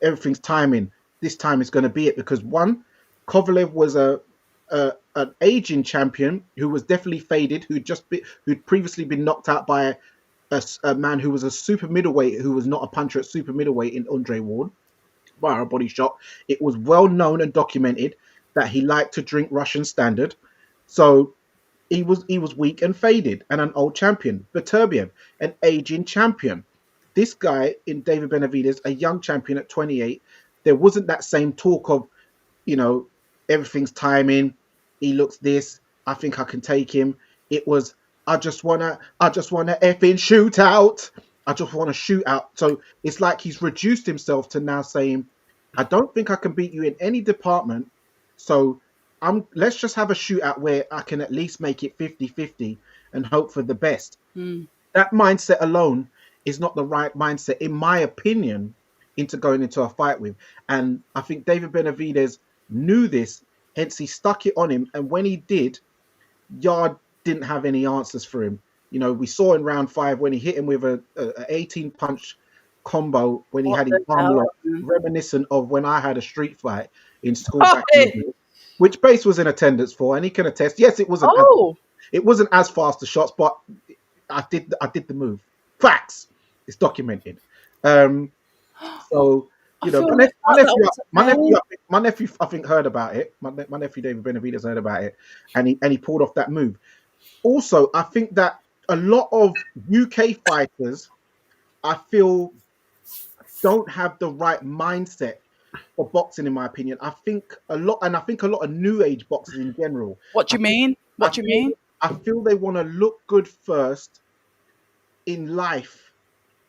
everything's timing. This time it's going to be it, because one, Kovalev was an aging champion who was definitely faded, who'd previously been knocked out by a man who was a super middleweight, who was not a puncher at super middleweight, in Andre Ward, by a body shot. It was well known and documented that he liked to drink Russian Standard, so he was weak and faded, and an old champion. Beterbiev, an aging champion. This guy in David Benavidez, a young champion at 28. There wasn't that same talk of, you know, everything's timing. He looks this. I think I can take him. It was, I just wanna effing shoot out. I just want to shoot out. So it's like he's reduced himself to now saying, I don't think I can beat you in any department. So let's just have a shootout where I can at least make it 50-50 and hope for the best. That mindset alone is not the right mindset, in my opinion, into going into a fight with. And I think David Benavidez knew this, hence he stuck it on him. And when he did, Yard didn't have any answers for him. You know, we saw in round 5 when he hit him with a 18 punch combo when he What had his the arm hell? locked, reminiscent of when I had a street fight in school Oh, back in the day, which Base was in attendance for, and he can attest. Yes, it wasn't oh, as fast as shots, but I did the move. Facts. It's documented. Um, so I you know, feel my, left my out. That nephew, was my nephew, amazing. my nephew, I think heard about it. My nephew David Benavidez heard about it, and he pulled off that move. Also, I think that a lot of UK fighters, I feel, don't have the right mindset for boxing, in my opinion. I think a lot, and I think a lot of new age boxers in general. What do I you think mean? I What do you feel mean? I feel they want to look good first in life,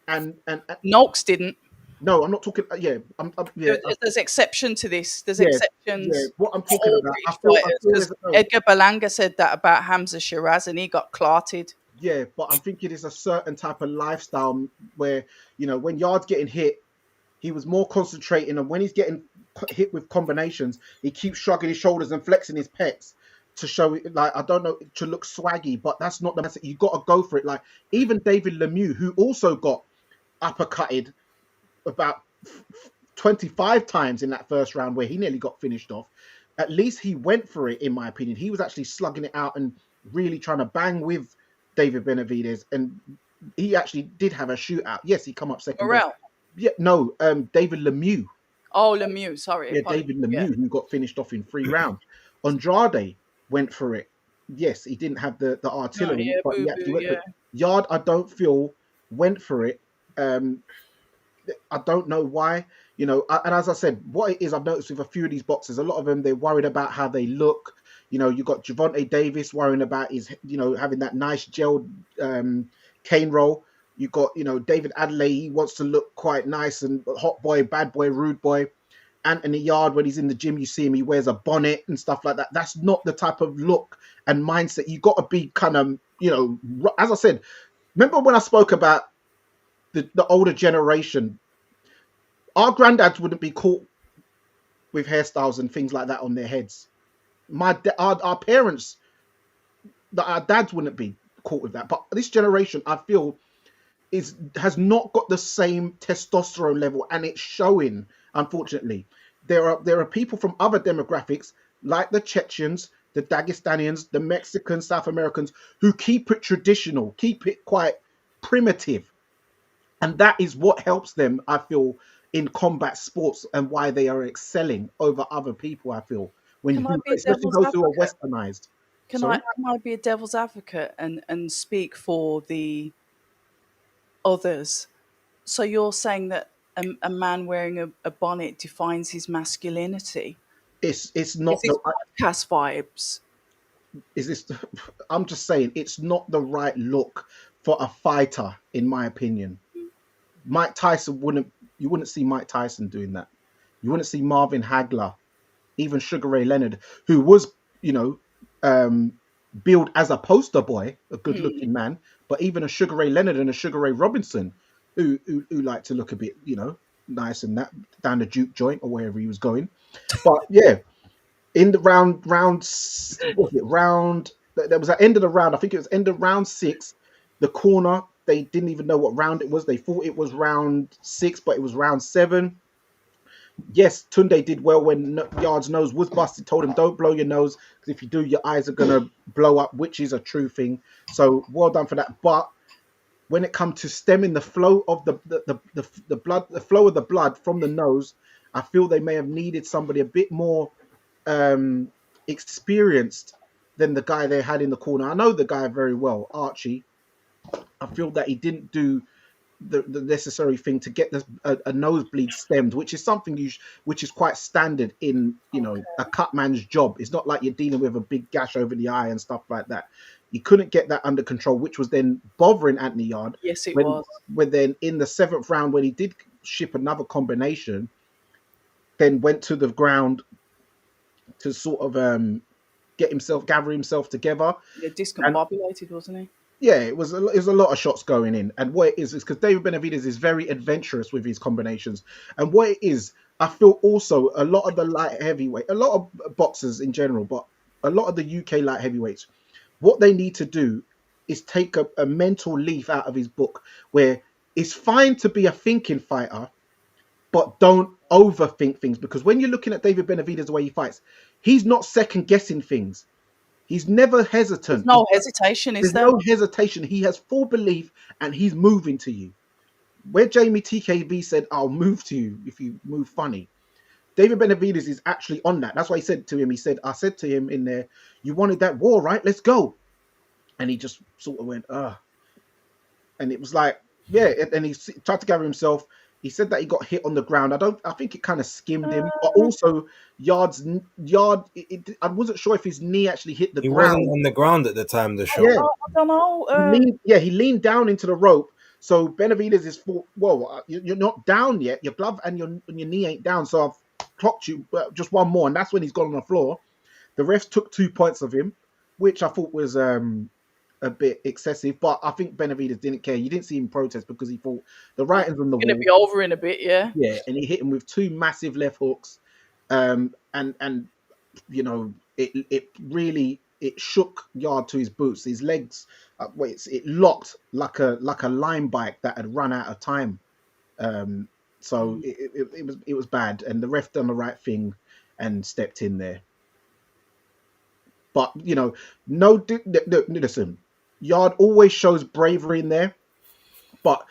and Noakes didn't. no, I'm not talking. Yeah, yeah, There's exception to this. There's yeah, yeah. exceptions. What I'm Not talking all about, British I fighters, feel because there's no, Edgar Berlanga said that about Hamza Shiraz, and he got clarted. yeah, but I'm thinking it's a certain type of lifestyle where, you know, when Yard's getting hit, he was more concentrating, and when he's getting hit with combinations, he keeps shrugging his shoulders and flexing his pecs to show it, like, I don't know, to look swaggy, but that's not the message. You got to go for it. Like even David Lemieux, who also got uppercutted about 25 times in that first round, where he nearly got finished off. At least he went for it, in my opinion. He was actually slugging it out and really trying to bang with David Benavidez, and he actually did have a shootout. Yes, he come up second best. Morel. Yeah, no, David Lemieux. Oh, Lemieux. Sorry, Yeah, apologies. David Yeah. Lemieux, who got finished off in 3 rounds. Andrade went for it. Yes, he didn't have the No, artillery, yeah, but boo he boo. actually went for Yeah. it. Yard, I don't feel, went for it. Um, I don't know why. You know, and as I said, what it is, I've noticed with a few of these boxers, a lot of them, they're worried about how they look. You know, you got Javante Davis worrying about his, you know, having that nice gel cane roll. You got, you know, David Adelaide, he wants to look quite nice and hot boy, bad boy, rude boy. Anthony Yard, when he's in the gym, you see him, he wears a bonnet and stuff like that. That's not the type of look and mindset. You got to be kind of, you know, as I said, remember when I spoke about the older generation, our granddads wouldn't be caught with hairstyles and things like that on their heads. Our parents, our dads wouldn't be caught with that. But this generation, I feel, has not got the same testosterone level, and it's showing. Unfortunately, there are people from other demographics like the Chechens, the Dagestanians, the Mexicans, South Americans, who keep it traditional, keep it quite primitive, and that is what helps them, I feel, in combat sports, and why they are excelling over other people, I feel, Can I be a especially devil's those who are advocate? westernized. Can I Sorry. can I be a devil's advocate and speak for the others? So you're saying that a man wearing a bonnet defines his masculinity? it's Yes, not the it's podcast vibes. is this I'm just saying it's not the right look for a fighter, in my opinion. Mike Tyson wouldn't You wouldn't see Mike Tyson doing that. You wouldn't see Marvin Hagler, even Sugar Ray Leonard, who was, you know, um, billed as a poster boy, a good Hmm. looking man, but even a Sugar Ray Leonard and a Sugar Ray Robinson, who like to look a bit, nice and that down the juke joint or wherever he was going. But yeah, in the what was it round? There was at end of the round. I think it was end of round six. The corner, they didn't even know what round it was. They thought it was round six, but it was round seven. Yes, Tunde did well when Yard's nose was busted. Told him, "Don't blow your nose because if you do, your eyes are gonna blow up," which is a true thing. So well done for that. But when it comes to stemming the flow of the blood, the flow of the blood from the nose, I feel they may have needed somebody a bit more experienced than the guy they had in the corner. I know the guy very well, Archie. I feel that he didn't do the necessary thing to get a nosebleed stemmed, which is something which is quite standard in a cut man's job. It's not like you're dealing with a big gash over the eye and stuff like that. You couldn't get that under control, which was then bothering Anthony Yard. Yes, it When was. when then in the seventh round, when he did ship another combination, then went to the ground to sort of gather himself together. Yeah, And discombobulated, wasn't he? yeah, it was a lot of shots going in. And what it is because David Benavidez is very adventurous with his combinations. And what it is, I feel also a lot of the light heavyweight, a lot of boxers in general, but a lot of the UK light heavyweights, what they need to do is take a mental leaf out of his book where it's fine to be a thinking fighter, but don't overthink things. Because when you're looking at David Benavidez, the way he fights, he's not second guessing things. He's never There's hesitant. no hesitation, is There's there? no hesitation. He has full belief and he's moving to you. Where Jamie TKB said, "I'll move to you if you move funny." David Benavidez is actually on that. That's why he said to him, I said to him in there, "You wanted that war, right? Let's go." And he just sort of went, and it was like, yeah. And he tried to gather himself. He said that he got hit on the ground. I think it kind of skimmed him, but also I wasn't sure if his knee actually hit the He wasn't ground. on the ground at the time the shot. Yeah, I don't know. he leaned down into the rope. So Benavidez is for, well, you're not down yet. Your glove and your knee ain't down. So I've clocked you just one more, and that's when he's gone on the floor. The refs took 2 points of him, which I thought was a bit excessive. But I think Benavidez didn't care. You didn't see him protest because he thought the writing's on the Going to wall. be over in a bit, yeah. Yeah, and he hit him with 2 massive left hooks, and it really it shook Yard to his boots. His legs, it locked like a line bike that had run out of time. So it was bad, and the ref done the right thing and stepped in there. But no, listen, Yard always shows bravery in there, but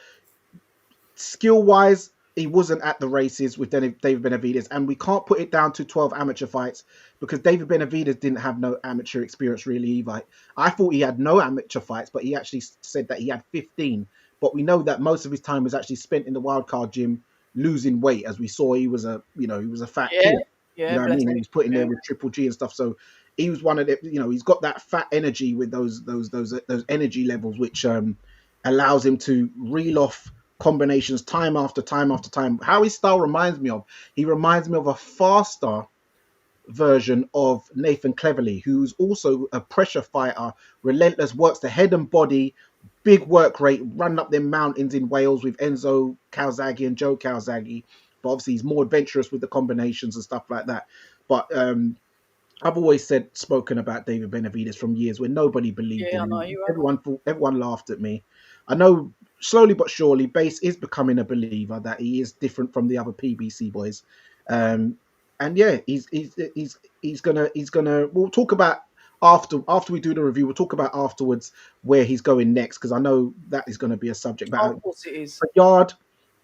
skill wise, he wasn't at the races with David Benavidez, and we can't put it down to 12 amateur fights because David Benavidez didn't have no amateur experience really either. I thought he had no amateur fights, but he actually said that he had 15. But we know that most of his time was actually spent in the wildcard gym losing weight, as we saw. He was a fat Yeah, kid. yeah. You know what I mean? Him. He was put in Yeah. there with Triple G and stuff. So he was one of the, he's got that fat energy with those energy levels, which allows him to reel off combinations time after time after time. How his style reminds me of, he reminds me of a faster version of Nathan Cleverly, who's also a pressure fighter, relentless, works the head and body, big work rate, running up them mountains in Wales with Enzo Calzaghe and Joe Calzaghe. But obviously he's more adventurous with the combinations and stuff like that. But I've always spoken about David Benavidez from years when nobody believed Yeah, I in know him. you have. Everyone laughed at me. I know slowly but surely, Base is becoming a believer that he is different from the other PBC boys. And yeah, he's gonna. We'll talk about after we do the review. We'll talk about afterwards where he's going next because I know that is going to be a subject matter. Of course it is. But Yard,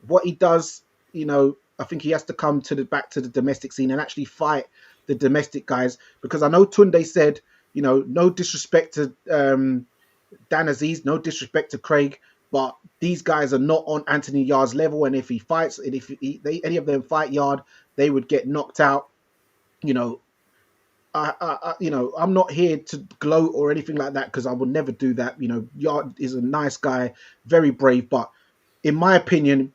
what he does, I think he has to come back to the domestic scene and actually fight the domestic guys, because I know Tunde said, no disrespect to Dan Aziz, no disrespect to Craig, but these guys are not on Anthony Yard's level, and if he fights, and if any of them fight Yard, they would get knocked out. You know, I'm not here to gloat or anything like that because I would never do that. Yard is a nice guy, very brave, but in my opinion,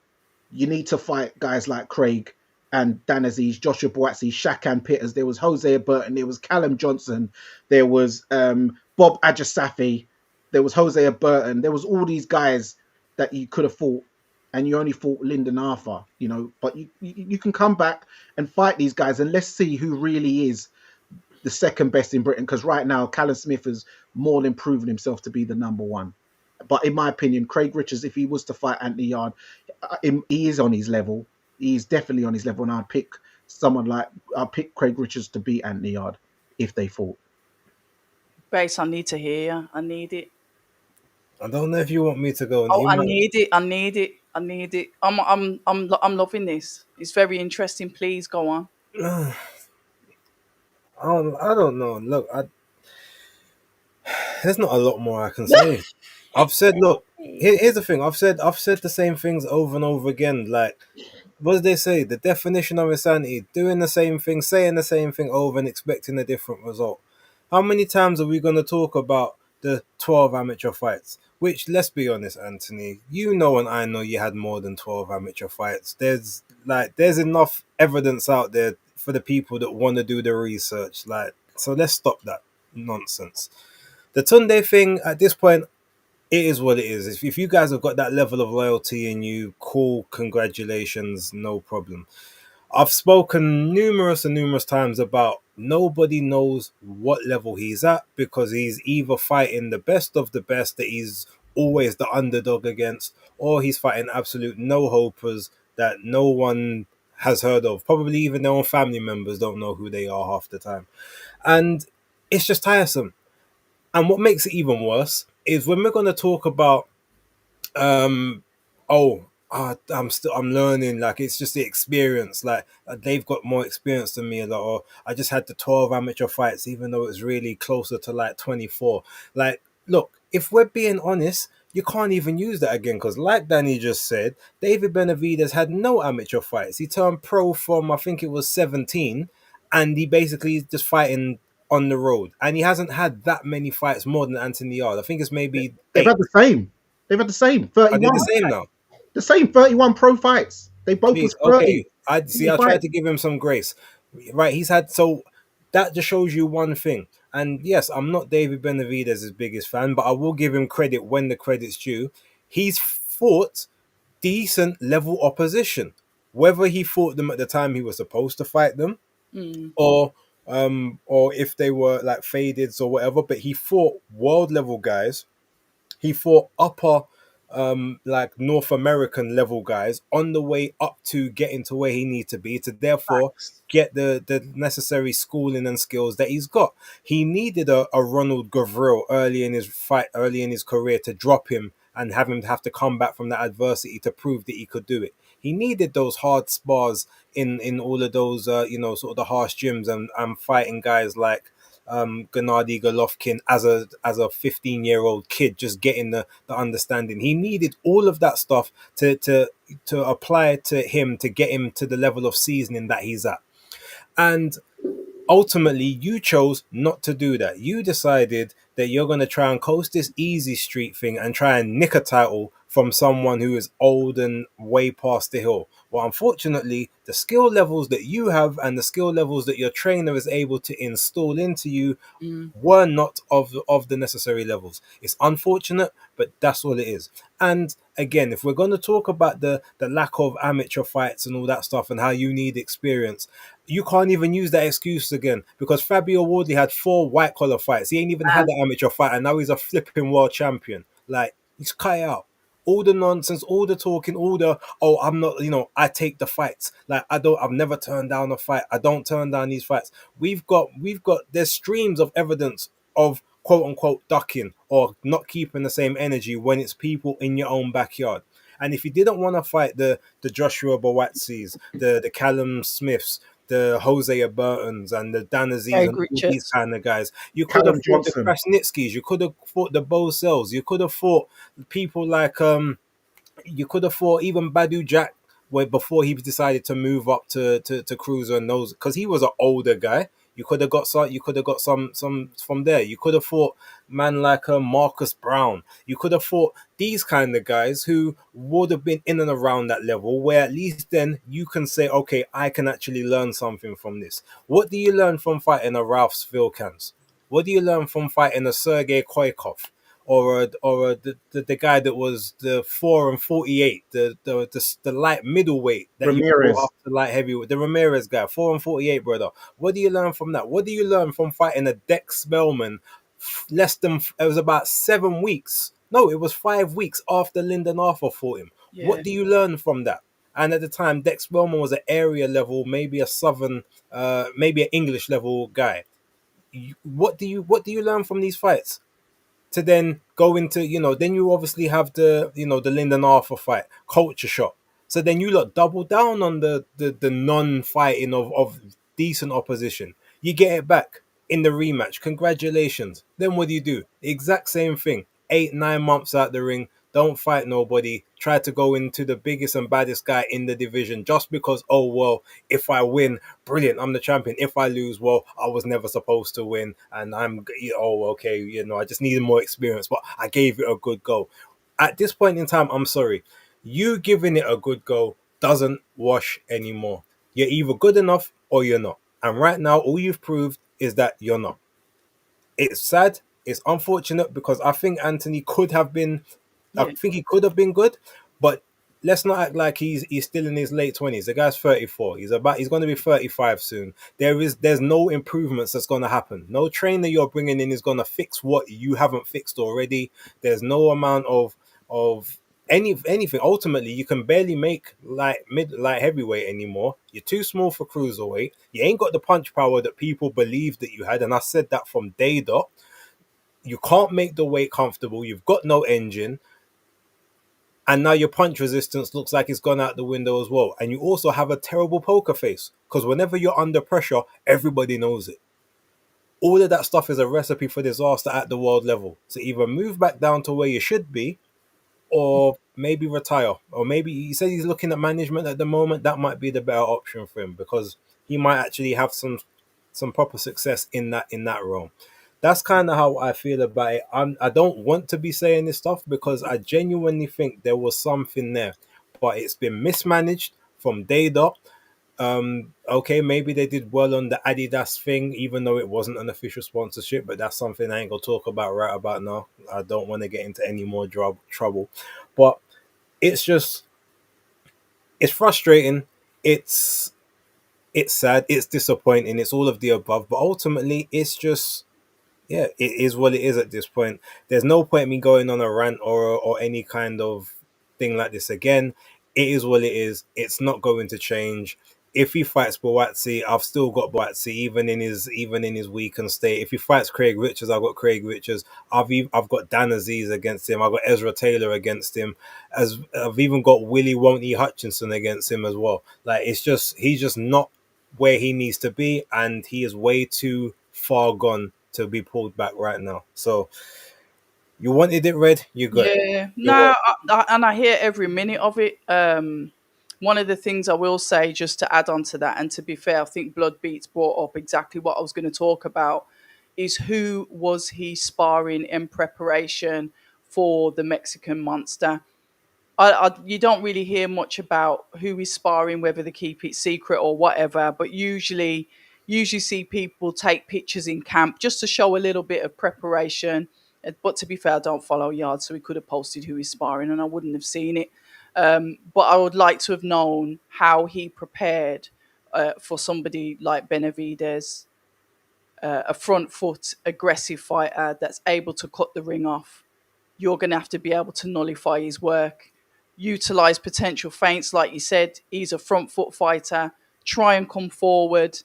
you need to fight guys like Craig and Dan Aziz, Joshua Boatsi, Shakan Pitters. There was Jose Burton, there was Callum Johnson, there was Bob Ajasafi, there was Jose Burton, there was all these guys that you could have fought, and you only fought Lyndon Arthur. But you can come back and fight these guys, and let's see who really is the second best in Britain. Because right now, Callum Smith has more than proven himself to be the number one. But in my opinion, Craig Richards, if he was to fight Anthony Yard, he is on his level. He's definitely on his level, and I'd pick Craig Richards to beat Anthony Yard if they fought. Base, I need to hear you. I need it. I don't know if you want me to go. Oh, I need it. I need it. I need it. I'm loving this. It's very interesting. Please go on. I don't know. Look, there's not a lot more I can say. I've said, look, here's the thing. I've said the same things over and over again. Like, what did they say? The definition of insanity: doing the same thing, saying the same thing over, and expecting a different result. How many times are we going to talk about the 12 amateur fights? Which, let's be honest, Anthony, you know and I know you had more than 12 amateur fights. There's enough evidence out there for the people that want to do the research. Like, so let's stop that nonsense. The Tunde thing at this point, it is what it is. If you guys have got that level of loyalty in you, cool, congratulations, no problem. I've spoken numerous and numerous times about nobody knows what level he's at because he's either fighting the best of the best that he's always the underdog against, or he's fighting absolute no hopers that no one has heard of. Probably even their own family members don't know who they are half the time. And it's just tiresome. And what makes it even worse is when we're going to talk about um I'm learning, like it's just the experience, like they've got more experience than me a lot, or I just had the 12 amateur fights even though it's really closer to like 24. Like, look, if we're being honest, you can't even use that again because like Danny just said, David Benavidez had no amateur fights. He turned pro from I think it was 17, and he basically is just fighting on the road, and he hasn't had that many fights more than Anthony Yard. I think it's maybe They've 8. had the same. They've had the same Are they 31. the same now? The same 31 pro fights. They both Jeez, was 30. okay. I see. I tried to give him some grace. Right, he's had, so that just shows you one thing. And yes, I'm not David Benavidez' biggest fan, but I will give him credit when the credit's due. He's fought decent level opposition, whether he fought them at the time he was supposed to fight them, or if they were like faded or whatever. But he fought world level guys. He fought upper, like North American level guys on the way up to getting to where he needs to be to therefore Facts. get the necessary schooling and skills that he's got. He needed a Ronald Gavril early in his career to drop him and have him have to come back from that adversity to prove that he could do it. He needed those hard spars in all of those sort of the harsh gyms and fighting guys like Gennady Golovkin as a 15-year-old kid, just getting the understanding. He needed all of that stuff to apply to him to get him to the level of seasoning that he's at. And ultimately, you chose not to do that. You decided that you're going to try and coast this easy street thing and try and nick a title from someone who is old and way past the hill. Well, unfortunately, the skill levels that you have and the skill levels that your trainer is able to install into you were not of the necessary levels. It's unfortunate, but that's all it is. And again, if we're going to talk about the lack of amateur fights and all that stuff and how you need experience, you can't even use that excuse again because Fabio Wardley had 4 white collar fights. He ain't even had an amateur fight, and now he's a flipping world champion. Like, he's cut it out. All the nonsense, all the talking, all the I'm not, I take the fights. Like, I've never turned down a fight. I don't turn down these fights. We've got there's streams of evidence of quote unquote ducking or not keeping the same energy when it's people in your own backyard. And if you didn't want to fight the Joshua Boatsis, the Callum Smiths, the Jose Burtons and the Dan Aziz Craig and all these Richards. kind of guys, you could have Callum fought the Johnson. Krasnitskis, you could have fought the Bo Cells, you could have fought people like you could have fought even Badu Jack, where before he decided to move up to cruiser and those, because he was an older guy. You could have got some. You could have got some from there. You could have fought man like a Marcus Brown. You could have fought these kind of guys who would have been in and around that level, where at least then you can say, okay, I can actually learn something from this. What do you learn from fighting a Ralph Vilkans? What do you learn from fighting a Sergey Koikov? The guy that was the 4 and 48, the light middleweight that you brought Ramirez. up to light heavyweight, the Ramirez guy, 4 and 48, brother. What do you learn from that? What do you learn from fighting a Dex Spellman? Less than it was about 7 weeks. No, it was 5 weeks after Lyndon Arthur fought him. Yeah. What do you learn from that? And at the time, Dex Spellman was an area level, maybe a southern, maybe an English level guy. What do you learn from these fights? To then go into, then you obviously have the Lyndon Arthur fight, culture shock. So then you lot double down on the non-fighting of decent opposition. You get it back in the rematch. Congratulations. Then what do? The exact same thing. 8, 9 months out the ring, don't fight nobody. Try to go into the biggest and baddest guy in the division just because, oh, well, if I win, brilliant, I'm the champion. If I lose, well, I was never supposed to win. And oh, okay, I just needed more experience, but I gave it a good go. At this point in time, I'm sorry. You giving it a good go doesn't wash anymore. You're either good enough or you're not. And right now, all you've proved is that you're not. It's sad. It's unfortunate because I think Anthony could have been. I Yeah. think he could have been good, but let's not act like he's still in his late 20s. The guy's 34. He's going to be 35 soon. There's no improvements that's going to happen. No trainer you're bringing in is going to fix what you haven't fixed already. There's no amount of anything. Ultimately, you can barely make light heavyweight anymore. You're too small for cruiserweight. You ain't got the punch power that people believed that you had, and I said that from day dot. You can't make the weight comfortable. You've got no engine, and now your punch resistance looks like it's gone out the window as well. And you also have a terrible poker face because whenever you're under pressure, everybody knows it. All of that stuff is a recipe for disaster at the world level. So either move back down to where you should be, or maybe retire, or maybe he said he's looking at management at the moment. That might be the better option for him because he might actually have some proper success in that realm. That's kind of how I feel about it. I don't want to be saying this stuff because I genuinely think there was something there, but it's been mismanaged from day dot. Okay, maybe they did well on the Adidas thing, even though it wasn't an official sponsorship, but that's something I ain't gonna talk about right about now. I don't want to get into any more trouble, but it's just it's frustrating. It's it's sad. It's disappointing. It's all of the above, but ultimately, it's just yeah, it is what it is at this point. There's no point me going on a rant or any kind of thing like this again. It is what it is. It's not going to change. If he fights Boatsi, I've still got Boatsi even in his weakened state. If he fights Craig Richards, I've got Craig Richards. I've got Dan Aziz against him. I've got Ezra Taylor against him. As I've even got Willie Won't Hutchinson against him as well. Like he's just not where he needs to be, and he is way too far gone to be pulled back right now. So you wanted it, Red, you got it. Yeah, You're no, welcome. and I hear every minute of it. One of the things I will say, just to add on to that, and to be fair, I think Blood Beats brought up exactly what I was going to talk about, is who was he sparring in preparation for the Mexican Monster. You don't really hear much about who is sparring, whether they keep it secret or whatever. But usually see people take pictures in camp just to show a little bit of preparation. But to be fair, I don't follow Yard, so he could have posted who he's sparring, and I wouldn't have seen it. But I would like to have known how he prepared for somebody like Benavides, a front foot aggressive fighter that's able to cut the ring off. You're going to have to be able to nullify his work, utilize potential feints. Like you said, he's a front foot fighter. Try and come forward.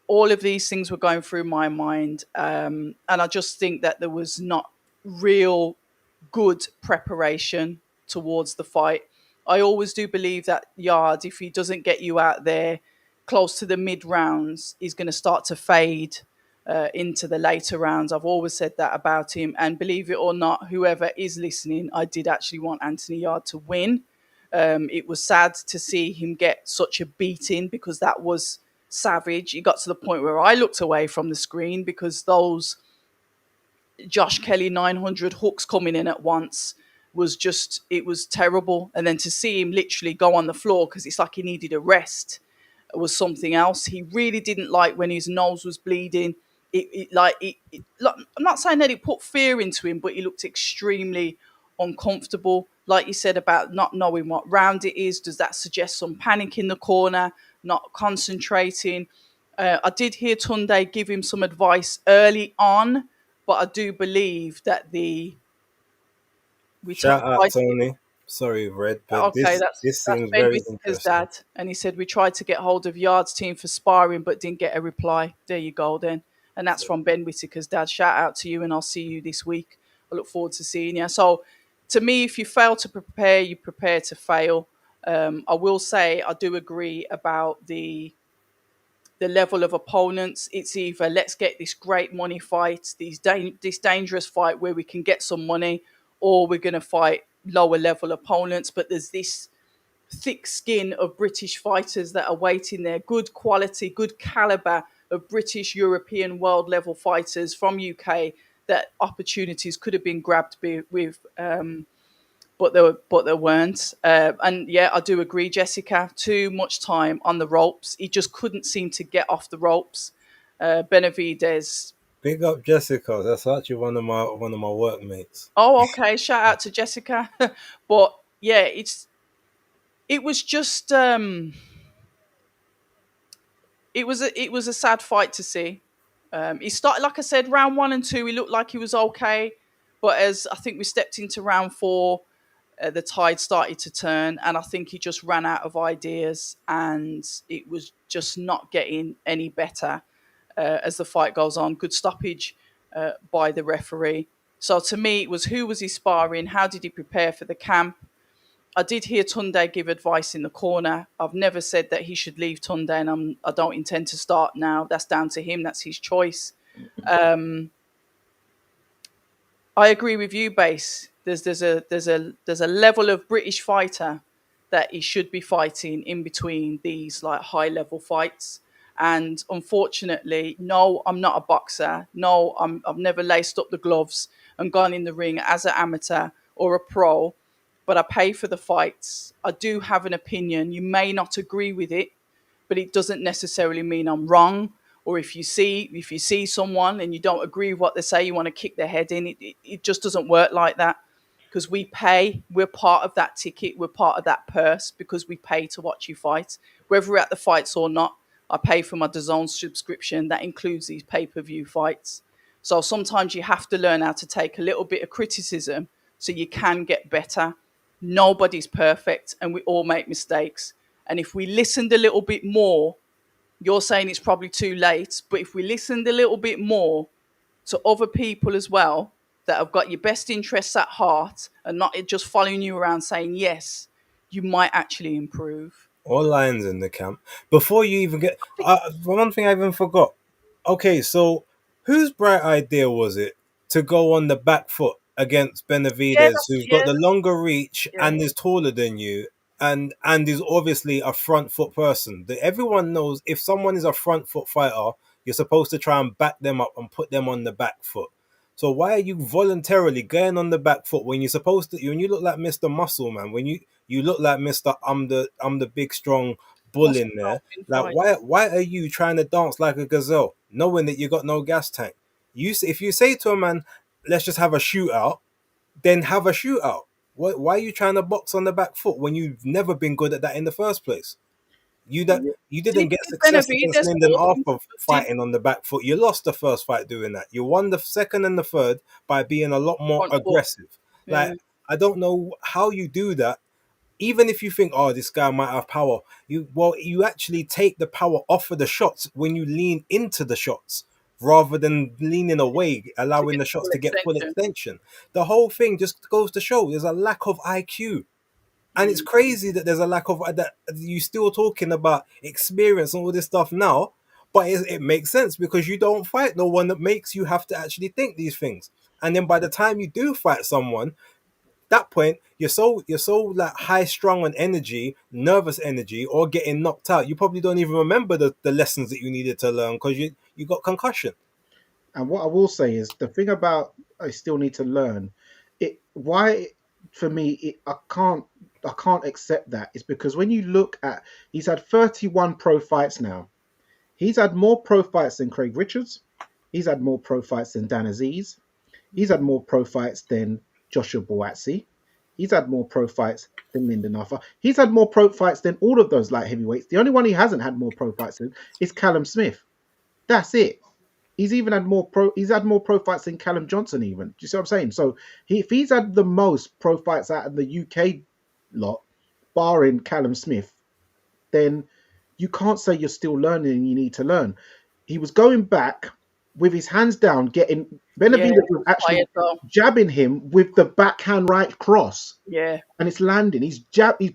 All of these things were going through my mind. And I just think that there was not real good preparation towards the fight. I always do believe that Yard, if he doesn't get you out there close to the mid rounds, he's going to start to fade into the later rounds. I've always said that about him. And believe it or not, whoever is listening, I did actually want Anthony Yard to win. It was sad to see him get such a beating because that was savage. It got to the point where I looked away from the screen because those Josh Kelly 900 hooks coming in at once was just, it was terrible. And then to see him literally go on the floor because it's like he needed a rest was something else. He really didn't like when his nose was bleeding. I'm not saying that it put fear into him, but he looked extremely uncomfortable. Like you said about not knowing what round it is, does that suggest some panic in the corner, not concentrating? I did hear Tunde give him some advice early on, but I do believe that we Shout out tried. Tony. Sorry, Red, but Okay, this that's seems Ben very Whittaker's interesting. dad, and he said we tried to get hold of Yard's team for sparring, but didn't get a reply. There you go, then, and that's from Ben Whittaker's dad. Shout out to you, and I'll see you this week. I look forward to seeing you. So, to me, if you fail to prepare, you prepare to fail. I will say I do agree about the level of opponents. It's either let's get this great money fight, this dangerous fight where we can get some money, or we're going to fight lower level opponents. But there's this thick skin of British fighters that are waiting there, good quality, good caliber of British, European, world level fighters from UK that opportunities could have been grabbed with but there weren't. And yeah, I do agree, Jessica. Too much time on the ropes. He just couldn't seem to get off the ropes. Benavides. Big up Jessica. That's actually one of my workmates. Oh, okay. Shout out to Jessica. But yeah, it was just it was a sad fight to see. He started, like I said, round 1 and 2. He looked like he was okay, but as I think we stepped into round 4, the tide started to turn, and I think he just ran out of ideas, and it was just not getting any better as the fight goes on. Good stoppage by the referee. So to me, it was who was he sparring? How did he prepare for the camp? I did hear Tunde give advice in the corner. I've never said that he should leave Tunde, and I don't intend to start now. That's down to him. That's his choice. I agree with you, Base. There's a level of British fighter that he should be fighting in between these like high level fights. And unfortunately, no, I'm not a boxer. No, I've never laced up the gloves and gone in the ring as an amateur or a pro. But I pay for the fights. I do have an opinion. You may not agree with it, but it doesn't necessarily mean I'm wrong. Or if you see someone and you don't agree with what they say, you want to kick their head in. It just doesn't work like that because we pay. We're part of that ticket. We're part of that purse because we pay to watch you fight, whether we're at the fights or not. I pay for my DAZN subscription. That includes these pay-per-view fights. So sometimes you have to learn how to take a little bit of criticism so you can get better. Nobody's perfect and we all make mistakes. And if we listened a little bit more, you're saying it's probably too late, but if we listened a little bit more to other people as well that have got your best interests at heart and not just following you around saying yes, you might actually improve. All lions in the camp. Before you even get, one thing I even forgot. Okay, so whose bright idea was it to go on the back foot against Yeah, Benavides, that's who's got yeah, the longer reach yeah. and is taller than you, and is obviously a front foot person? Everyone knows if someone is a front foot fighter, you're supposed to try and back them up and put them on the back foot. So why are you voluntarily going on the back foot when you're supposed to? When you look like Mr. Muscle Man, when you look like Mr. I'm the big strong bull Muscle in there. Dolphin Like fight. why are you trying to dance like a gazelle, knowing that you got no gas tank? If you say to a man, let's just have a shootout, then have a shootout. Why are you trying to box on the back foot when you've never been good at that in the first place? You didn't get Did success against Benavides Lyndon force him? Arthur Did fighting on the back foot. You lost the first fight doing that. You won the second and the third by being a lot more front foot? aggressive. Like Yeah. I don't know how you do that. Even if you think, oh, this guy might have power, you actually take the power off of the shots when you lean into the shots rather than leaning away, To allowing get the the shots full to get full extension. extension. The whole thing just goes to show there's a lack of IQ. And it's Mm. crazy that there's a lack of that. You still talking about experience and all this stuff now, but it makes sense because you don't fight no one that makes you have to actually think these things. And then by the time you do fight someone, that point, you're so like high strung on energy, nervous energy, or getting knocked out. You probably don't even remember the lessons that you needed to learn because you got concussion. And what I will say is the thing about I still need to learn it. Why for me I can't accept that is because when you look at he's had 31 pro fights now. He's had more pro fights than Craig Richards. He's had more pro fights than Dan Aziz. He's had more pro fights than Joshua Buatsi. He's had more pro fights than Lyndon Arthur. He's had more pro fights than all of those light heavyweights. The only one he hasn't had more pro fights than is Callum Smith. That's it. He's even had more pro. He's had more pro fights than Callum Johnson. Even do you see what I'm saying? So if he's had the most pro fights out of the UK lot, barring Callum Smith, then you can't say you're still learning and you need to learn. He was going back with his hands down, getting Benavidez was actually jabbing him with the backhand right cross. Yeah. And it's landing. He's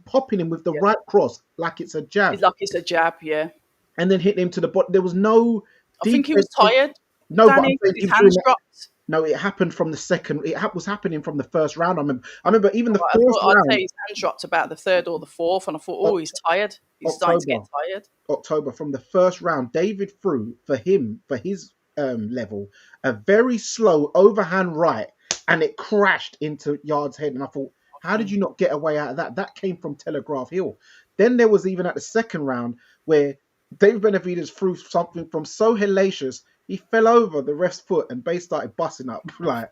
popping him with the right cross like it's a jab. It's like it's a jab, yeah. And then hitting him to the bottom. There was no I think he was tired. No, Danny, but his hands dropped. No, it happened from the second. Was happening from the first round. I remember even the fourth round. I'd say his hands dropped about the third or the fourth, and I thought, oh, he's tired. He's starting to get tired. October from the first round, David threw for his level a very slow overhand right, and it crashed into Yard's head. And I thought, how did you not get away out of that? That came from Telegraph Hill. Then there was even at the second round where David Benavidez threw something from so hellacious. He fell over the ref's foot and Bay started busting up like.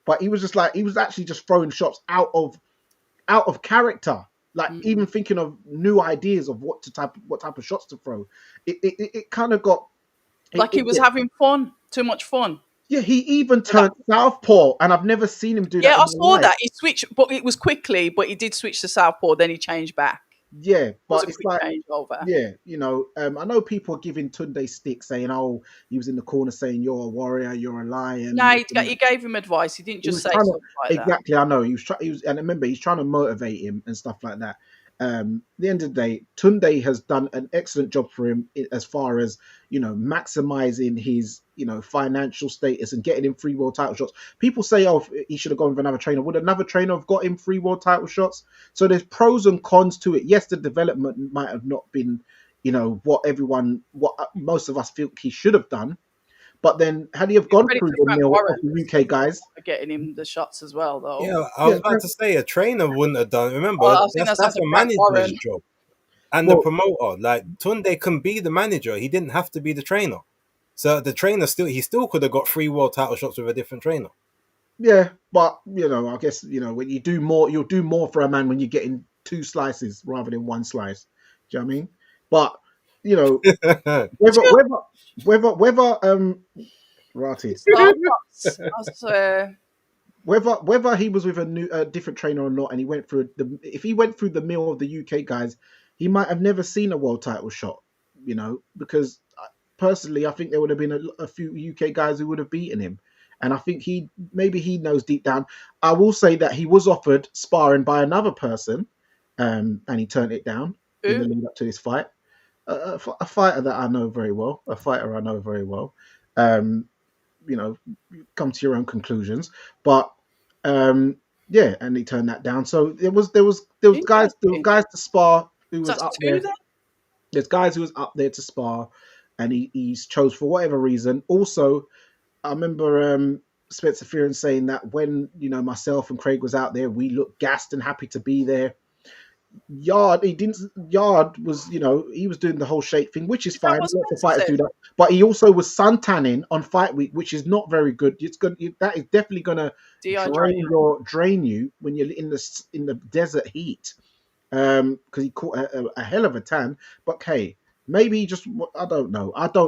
But he was actually just throwing shots out of character, even thinking of new ideas of what type of shots to throw. It kind of got he was having fun, too much fun. Yeah, he even turned southpaw, and I've never seen him do that. Yeah, I saw that. He switched, but it was quickly. But he did switch to southpaw, then he changed back. Yeah, but it's like, yeah, I know people are giving Tunde stick, saying, "Oh, he was in the corner saying you're a warrior, you're a lion." No, he gave him advice. He didn't just say something like that. Exactly, I know he was. And remember, he's trying to motivate him and stuff like that. At the end of the day, Tunde has done an excellent job for him as far as maximizing his financial status and getting him 3 world title shots. People say, oh, he should have gone with another trainer. Would another trainer have got him 3 world title shots? So there's pros and cons to it. Yes, the development might have not been what most of us feel he should have done. But then, had he have gone through the mill of the UK guys, getting him the shots as well, though. Yeah, I was about to say a trainer wouldn't have done. Remember, that's a manager's job, and the promoter. Like Tunde can be the manager; he didn't have to be the trainer. So the trainer still could have got 3 world title shots with a different trainer. Yeah, but I guess when you do more, you'll do more for a man when you're getting 2 slices rather than 1 slice. Do you know what I mean? But whether he was with a different trainer or not, and he went through if he went through the mill of the UK guys, he might have never seen a world title shot. Because personally, I think there would have been a few UK guys who would have beaten him, and I think he knows deep down. I will say that he was offered sparring by another person, and he turned it down in the lead up to this fight. A fighter that I know very well, come to your own conclusions, but and he turned that down. So there was guys to spar who was up there. There's guys who was up there to spar, and he's chose for whatever reason. Also, I remember Spencer Fearon saying that when myself and Craig was out there, we looked gassed and happy to be there. Yard was he was doing the whole shake thing, which is fine. Lots of fighters do that, but he also was suntanning on fight week, which is not very good. That is definitely gonna drain you when you're in the desert heat, because he caught a hell of a tan. But hey, maybe I don't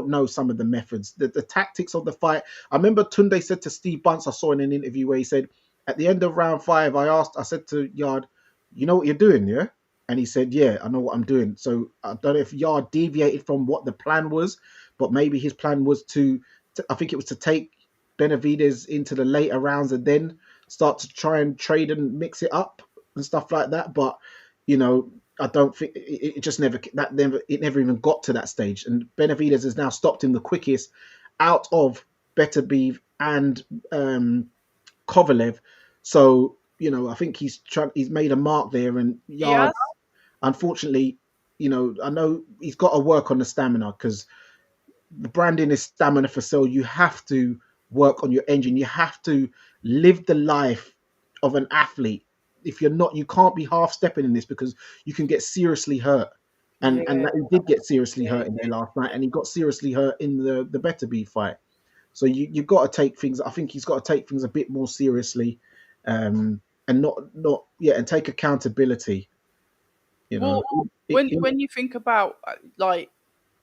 know some of the methods, the tactics of the fight. I remember Tunde said to Steve Bunce, I saw in an interview where he said at the end of round 5, I said to Yard, you know what you're doing, yeah? And he said, yeah, I know what I'm doing. So I don't know if Yard deviated from what the plan was, but maybe his plan was I think it was to take Benavidez into the later rounds and then start to try and trade and mix it up and stuff like that. But, I don't think it never even got to that stage. And Benavidez has now stopped him the quickest out of Beterbiev and Kovalev. So I think he's made a mark there, and Yes. Yard, unfortunately, I know he's got to work on the stamina because the branding is stamina for sale. You have to work on your engine. You have to live the life of an athlete. If you're not, you can't be half stepping in this because you can get seriously hurt. Yeah. And that he did get seriously Yeah. hurt in there last night, and he got seriously hurt in the Better Be fight. So you've got to take things. I think he's got to take things a bit more seriously, and not yeah, and take accountability. You know, Well, when you think about like,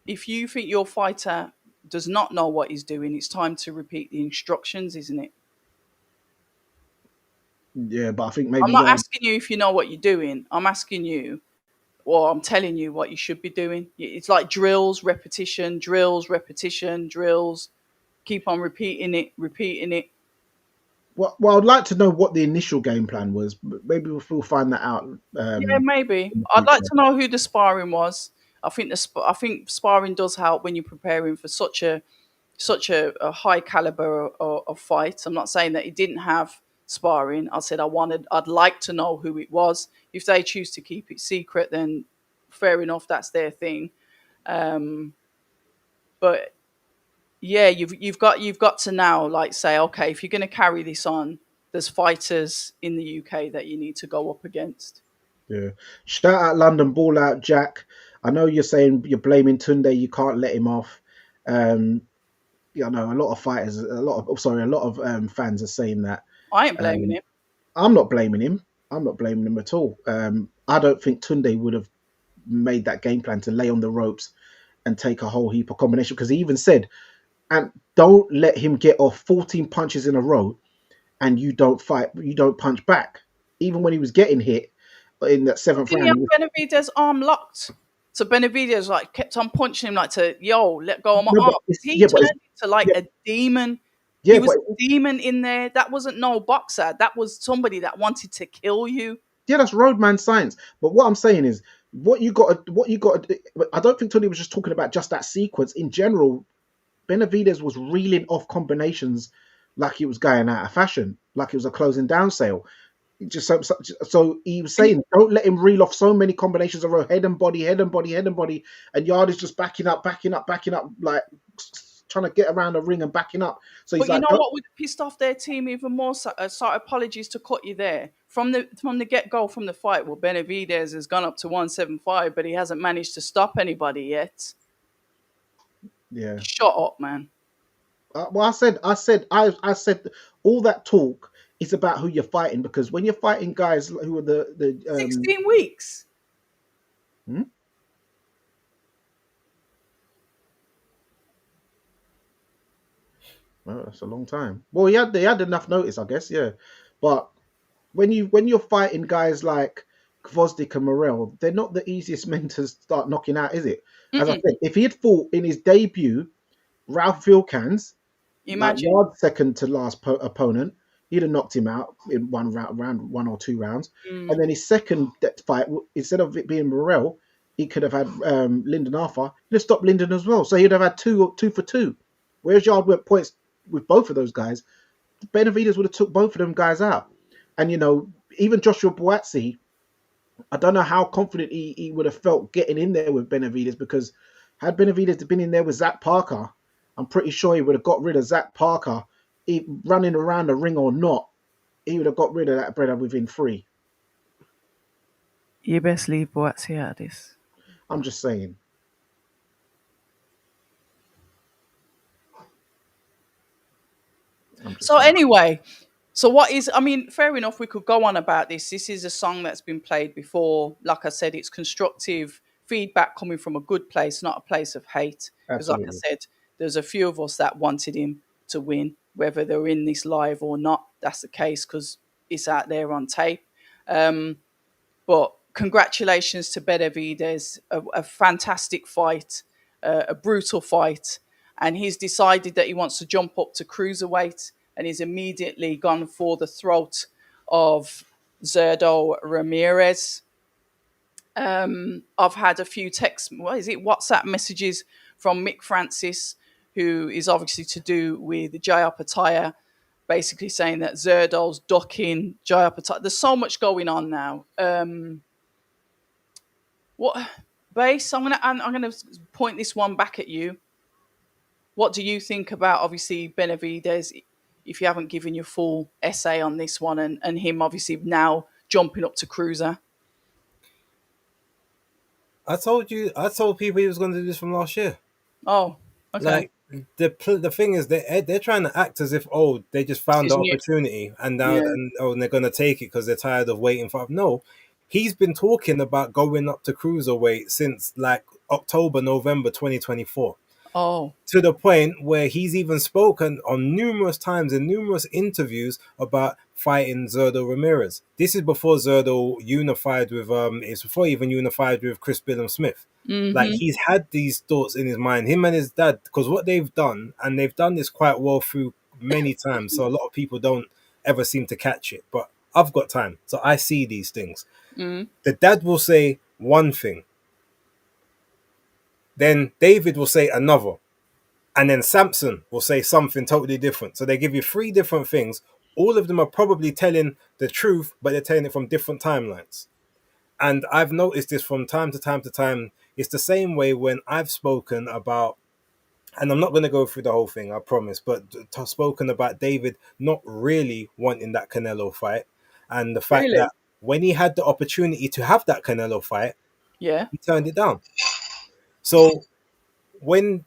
if you think your fighter does not know what he's doing, it's time to repeat the instructions, isn't it? yeah, but I think I'm maybe not Yard. asking you if you know what you're doing. I'm asking you, or I'm telling you what you should be doing. It's like drills, repetition, drills, repetition, drills. Keep on repeating it, repeating it. Well, I'd like to know what the initial game plan was. Maybe we'll find that out Yeah, maybe. in the I'd like future. to know who the sparring was. I think sparring does help when you're preparing for such a high caliber of fight. I'm not saying that he didn't have sparring. I said I'd like to know who it was. If they choose to keep it secret, then fair enough, that's their thing. Um, but yeah, you've got to now like say, okay, if you're going to carry this on, there's fighters in the UK that you need to go up against. Yeah. Shout out London, ball out Jack. I know you're saying you're blaming Tunde. You can't let him off. Um, yeah, I know a lot of fighters, a lot of fans are saying that. I ain't blaming Um, him. I'm not blaming him. I'm not blaming him at all. I don't think Tunde would have made that game plan to lay on the ropes and take a whole heap of combination because he even said, and don't let him get off 14 punches in a row and you don't punch back. Even when he was getting hit in that seventh Didn't he round, have Benavidez arm locked? So Benavidez like kept on punching him like to let go of my no, arm. but it's, He yeah, but it's, turned into like yeah, a demon. He yeah, was a demon in there. That wasn't no boxer. That was somebody that wanted to kill you. yeah, that's roadman science. But what I'm saying is, what you got. I don't think Tony was just talking about just that sequence in general. Benavidez was reeling off combinations like he was going out of fashion, like it was a closing down sale. Just so he was And saying, don't let him reel off so many combinations of head and body, head and body, head and body, and Yard is just backing up, backing up, backing up, like trying to get around the ring and backing up. So he's But you like, know what would have pissed off their team even more? Sorry, apologies to cut you there. From the get go from the fight, well, Benavidez has gone up to 175, but he hasn't managed to stop anybody yet. yeah. Shut up, man. Well, I said, all that talk is about who you're fighting because when you're fighting guys who are the 16 weeks. hmm? Well, that's a long time. Well, they had enough notice, I guess, yeah. But when you're fighting guys like Gvozdyk and Morel, they're not the easiest men to start knocking out, is it? As I Mm-mm. said, if he had fought in his debut, Ralph Vilkans, like Imagine. Yard's second to last opponent, he'd have knocked him out in round one or two rounds. Mm. And then his second fight, instead of it being Morel, he could have had Lyndon Arthur. He'd have stopped Lyndon as well, so he'd have had two for two. Whereas Yard went points with both of those guys, Benavidez would have took both of them guys out. And even Joshua Buatsi, I don't know how confident he would have felt getting in there with Benavidez because had Benavidez been in there with Zach Parker, I'm pretty sure he would have got rid of Zach Parker, running around the ring or not. He would have got rid of that brother within three. You best leave Boatsy out of this. I'm just saying. So anyway, I mean, fair enough, we could go on about this. This is a song that's been played before. Like I said, it's constructive feedback coming from a good place, not a place of hate. Because like I Absolutely. said, there's a few of us that wanted him to win, whether they're in this live or not. That's the case because it's out there on tape. But congratulations to Benavidez, a fantastic fight, a brutal fight. And he's decided that he wants to jump up to cruiserweight and he's immediately gone for the throat of Zerdo Ramirez. I've had a few WhatsApp messages from Mick Francis, who is obviously to do with Jaya Pataya, basically saying that Zerdol's ducking Jai Apatow. There's so much going on now. What base? I'm gonna point this one back at you. What do you think about obviously Benavides? If you haven't given your full essay on this one, and him obviously now jumping up to cruiser. I told people he was going to do this from last year. Oh, okay. Like the thing is, they're trying to act as if, oh, they just This found the is new. opportunity and now Yeah. and they're going to take it because they're tired of waiting for. No, he's been talking about going up to cruiserweight since like October, November 2024. Oh, To the point where he's even spoken on numerous times in numerous interviews about fighting Zerdo Ramirez. This is before Zerdo unified with it's before he even unified with Chris Billum Smith. Like mm-hmm. he's had these thoughts in his mind, him and his dad, because what they've done, and they've done this quite well through many times, so a lot of people don't ever seem to catch it. But I've got time, so I see these things. Mm. The dad will say one thing, then David will say another, and then Samson will say something totally different. So they give you three different things. All of them are probably telling the truth, but they're telling it from different timelines. And I've noticed this from time to time to time. It's the same way when I've spoken about, and I'm not going to go through the whole thing, I promise, but spoken about David not really wanting that Canelo fight. And the fact Really? that when he had the opportunity to have that Canelo fight, Yeah. he turned it down. So when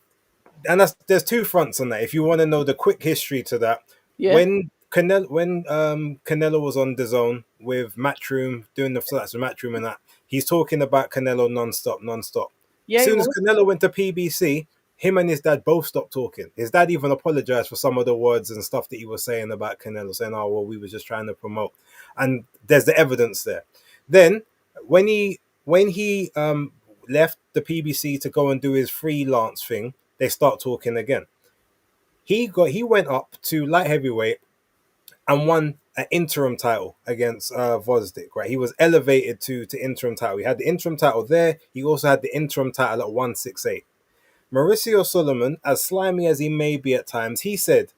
and there's two fronts on that. If you want to know the quick history to that, Yeah. when Canelo was on the zone with Matchroom doing the flats with Matchroom and that, he's talking about Canelo non-stop. Yeah. As It soon as was. Canelo went to PBC, him and his dad both stopped talking. His dad even apologized for some of the words and stuff that he was saying about Canelo, saying, "Oh well, we were just trying to promote," and there's the evidence there. Then when he left the PBC to go and do his freelance thing, they start talking again. He went up to light heavyweight and won an interim title against Vosdik. Right, he was elevated to interim title. He had the interim title there. He also had the interim title at 168. Mauricio Solomon, as slimy as he may be at times, he said,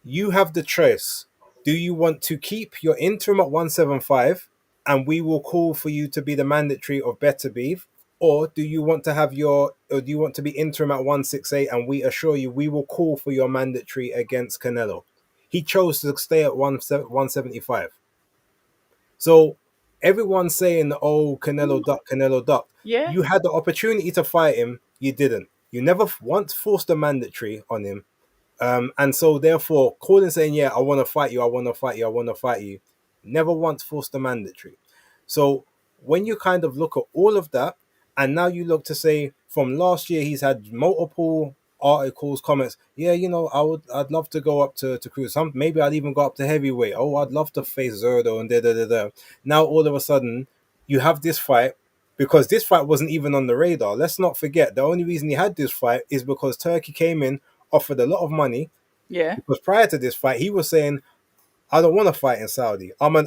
"You have the choice. Do you want to keep your interim at 175 and we will call for you to be the mandatory of Better Beef? Or do you want to or do you want to be interim at 168 and we assure you we will call for your mandatory against Canelo?" He chose to stay at 175. So everyone's saying, "Oh, Canelo duck." Yeah. You had the opportunity to fight him, you didn't. You never once forced a mandatory on him. And so therefore, calling saying, "Yeah, I want to fight you, I want to fight you, I want to fight you," never once forced a mandatory. So when you kind of look at all of that, and now you look to say from last year, he's had multiple articles, comments. Yeah, I'd love to go up to cruise. Maybe I'd even go up to heavyweight. Oh, I'd love to face Zerdo and da da da da. Now all of a sudden, you have this fight. Because this fight wasn't even on the radar. Let's not forget, the only reason he had this fight is because Turkey came in, offered a lot of money, Yeah. because prior to this fight, he was saying, "I don't want to fight in Saudi. I'm a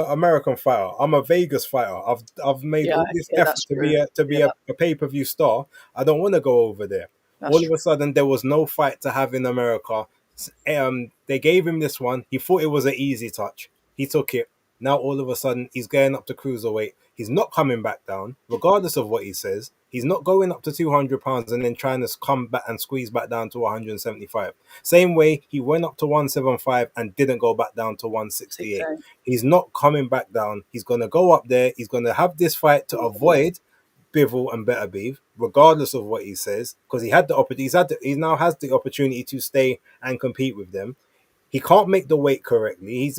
American fighter. I'm a Vegas fighter. I've made Yeah. all this Yeah. effort That's to true. be Yeah. a pay-per-view star. I don't want to go over there." That's All of true. a sudden, there was no fight to have in America. They gave him this one. He thought it was an easy touch. He took it. Now all of a sudden, he's going up to cruiserweight. He's not coming back down, regardless of what he says. He's not going up to 200 pounds and then trying to come back and squeeze back down to 175. Same way he went up to 175 and didn't go back down to 168. 6A. He's not coming back down. He's going to go up there. He's going to have this fight to avoid Bivol and Better Beef, regardless of what he says, because he had the opportunity. He now has the opportunity to stay and compete with them. He can't make the weight correctly.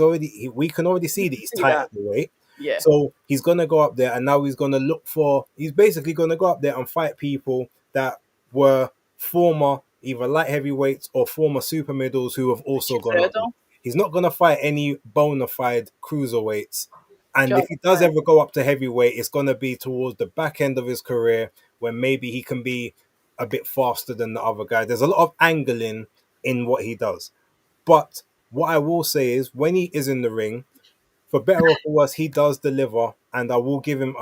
We can already see that he's See tight that? at the weight. Yeah. So he's gonna go up there, and now he's basically gonna go up there and fight people that were former either light heavyweights or former super middles who have also gone up there. Zerdo. He's not gonna fight any bona fide cruiserweights. And Jai if he does Apatow. ever go up to heavyweight, it's gonna be towards the back end of his career when maybe he can be a bit faster than the other guy. There's a lot of angling in what he does. But what I will say is when he is in the ring, for better or for worse, he does deliver, and I will give him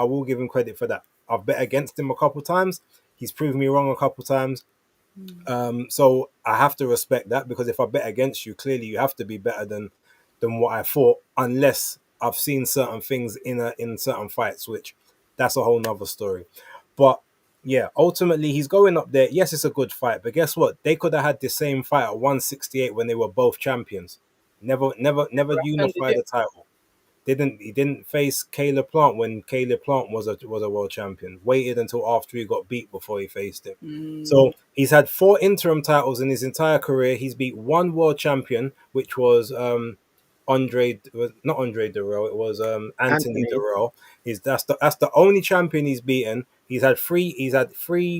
credit for that. I've bet against him a couple times. He's proved me wrong a couple times. So I have to respect that, because if I bet against you, clearly you have to be better than what I thought, unless I've seen certain things in certain fights, which that's a whole nother story. But yeah, ultimately he's going up there. Yes, it's a good fight, but guess what? They could have had the same fight at 168 when they were both champions. Never And did unified it? the title. He didn't face Caleb Plant when Caleb Plant was a world champion. Waited until after he got beat before he faced him. So he's had 4 interim titles in his entire career. He's beat one world champion, which was not Andre Durrell. It was Anthony Anthony. Durrell. That's the only champion he's beaten. He's had 4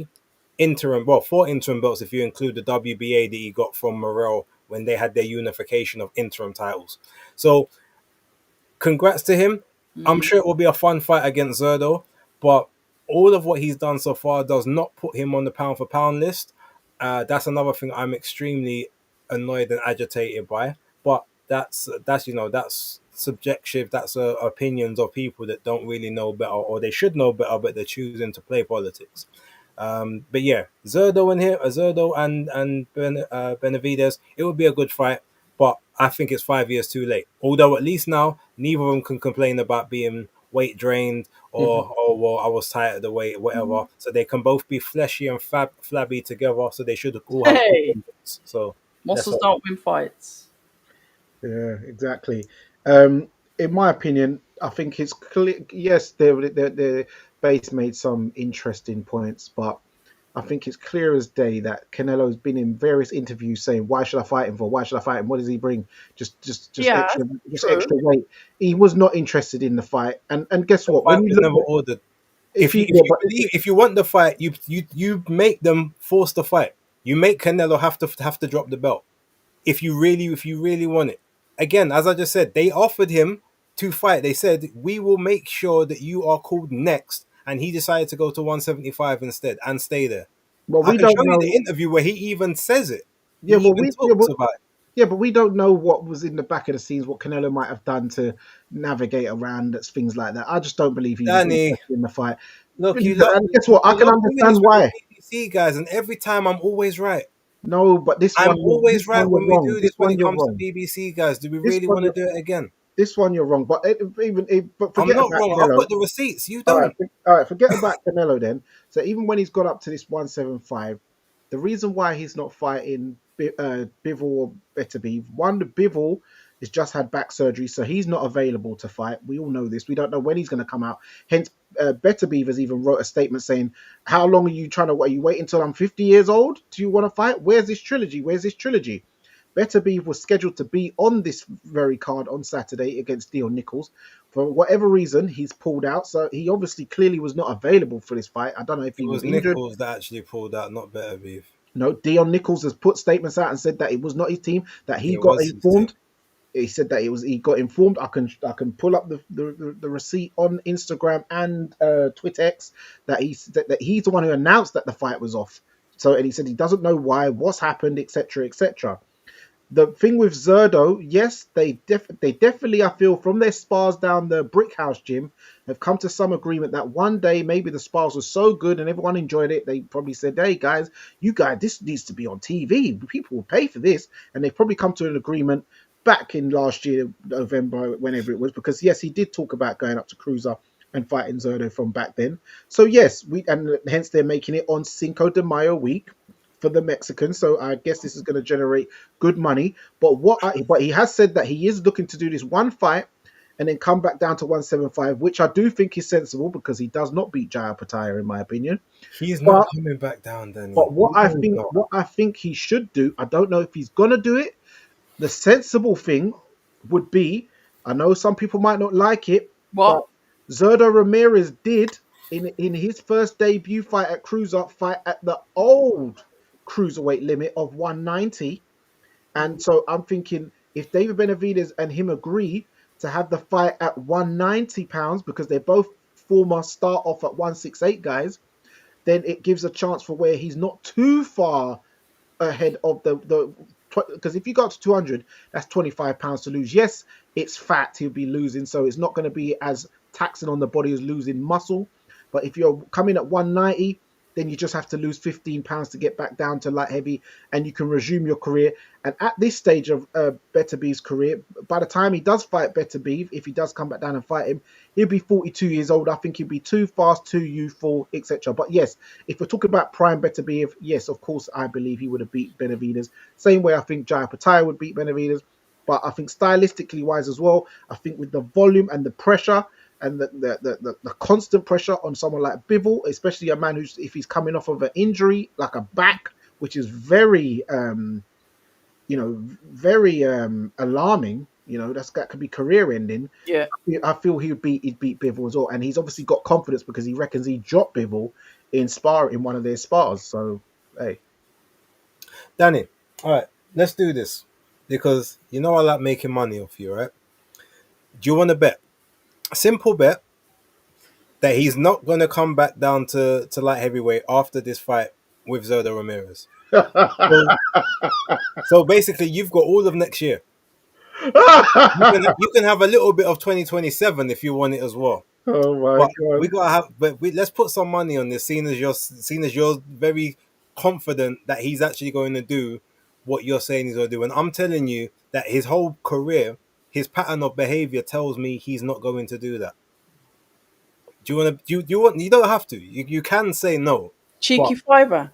interim belts if you include the WBA that he got from Morrell when they had their unification of interim titles. So congrats to him. I'm sure it will be a fun fight against Zerdo, but all of what he's done so far does not put him on the pound for pound list. That's another thing I'm extremely annoyed and agitated by. But that's subjective. That's opinions of people that don't really know better, or they should know better, but they're choosing to play politics. But yeah, Zerdo and Benavides, it would be a good fight, but I think it's 5 years too late. Although at least now neither of them can complain about being weight drained or well, I was tired of the weight, whatever. So they can both be fleshy and flabby together. So they should all have good Hey, engines. So let's muscles hope. don't win fights. Yeah, exactly. In my opinion, I think it's clear. Yes, the base made some interesting points, but I think it's clear as day that Canelo's been in various interviews saying, "Why should I fight him for? Why should I fight him? What does he bring? Just Yeah, just true. extra weight." He was not interested in the fight, and guess The what? fight When you was look, never ordered. if you If yeah, you but believe, if you want the fight, you make them force the fight. You make Canelo have to drop the belt. If you really want it. Again, as I just said, they offered him to fight. They said, "We will make sure that you are called next," and he decided to go to 175 instead and stay there. well, I we can don't show you the know. interview where he even says it. He Yeah, well, even we yeah, talks about it. yeah, but we don't know what was in the back of the scenes, what Canelo might have done to navigate around that's things like that. I just don't believe he was Danny, interested in the fight. look, And guess what? I you can love doing understand this with the why. BBC guys, and every time I'm always right. No, but I'm this always right one you're when we wrong. do This this when one it you're comes to wrong. BBC guys. Do we This really one want to you're do it again? this one you're wrong. But but I'm forget not about wrong. I've Canelo. got the receipts. You All right, don't. all right. Forget about Canelo then. So even when he's gone up to this 175, the reason why he's not fighting Bivol or Beterbiev, one, the Bivol has just had back surgery, so he's not available to fight. We all know this. We don't know when he's going to come out. Hence, Beterbiev has even wrote a statement saying, "How long are you trying to wait? You wait until I'm 50 years old? Do you want to fight? Where's this trilogy? Where's this trilogy?" Beterbiev was scheduled to be on this very card on Saturday against Dion Nichols. For whatever reason, he's pulled out. So he obviously clearly was not available for this fight. I don't know if It he was was injured. Nichols that actually pulled out, not Better Beef. No, Dion Nichols has put statements out and said that it was not his team, that he It got was his team. informed. He said that he got informed. I can pull up the receipt on Instagram and Twittex that he's the one who announced that the fight was off. So and he said he doesn't know why, what's happened, etc. etc. The thing with Zerdo, yes, they definitely, I feel, from their spars down the Brick House gym, have come to some agreement that one day maybe the spars were so good and everyone enjoyed it. They probably said, "Hey guys, you guys, this needs to be on TV. People will pay for this," and they've probably come to an agreement back in last year, November, whenever it was, because yes, he did talk about going up to Cruiser and fighting Zerdo from back then. So yes, and hence they're making it on Cinco de Mayo week for the Mexicans. So I guess this is going to generate good money. But he has said that he is looking to do this one fight and then come back down to 175, which I do think is sensible because he does not beat Jaya Pataya, in my opinion. He's not But coming back down, Danny. but You know he's not. what I think he should do, I don't know if he's gonna do it. The sensible thing would be, I know some people might not like it, but What? Zerdo Ramirez did in his first debut fight at Cruiser fight at the old cruiserweight limit of 190. And so I'm thinking if David Benavidez and him agree to have the fight at 190 pounds because they're both former start off at 168 guys, then it gives a chance for where he's not too far ahead of the because if you got to 200, that's 25 pounds to lose. Yes, it's fat he'll be losing, so it's not going to be as taxing on the body as losing muscle. But if you're coming at 190, then you just have to lose 15 pounds to get back down to light heavy, and you can resume your career. And at this stage of Better Beef's career, by the time he does fight Better Beef, if he does come back down and fight him, he'll be 42 years old. I think he'll be too fast, too youthful, etc. But yes, if we're talking about prime Better Beef, yes, of course, I believe he would have beat Benavidez. Same way I think Jaya Pattaya would beat Benavidez. But I think stylistically wise as well, I think with the volume and the pressure and the constant pressure on someone like Bivol, especially a man who's, if he's coming off of an injury like a back, which is very very alarming. That could be career ending. Yeah. I feel he'd beat Bivol as well, and he's obviously got confidence because he reckons he dropped Bivol in one of their spars. So hey, Danny, all right, let's do this because I like making money off you, right? Do you want to bet? A simple bet that he's not going to come back down to light heavyweight after this fight with Zurdo Ramirez. So basically, you've got all of next year. You can have a little bit of 2027 if you want it as well. Oh my But god! we gotta have, let's put some money on this. Seeing as you're very confident that he's actually going to do what you're saying he's going to do, and I'm telling you that his whole career, his pattern of behavior tells me he's not going to do that. Do you want to? Do you want? You don't have to. You can say no. Cheeky But fiver.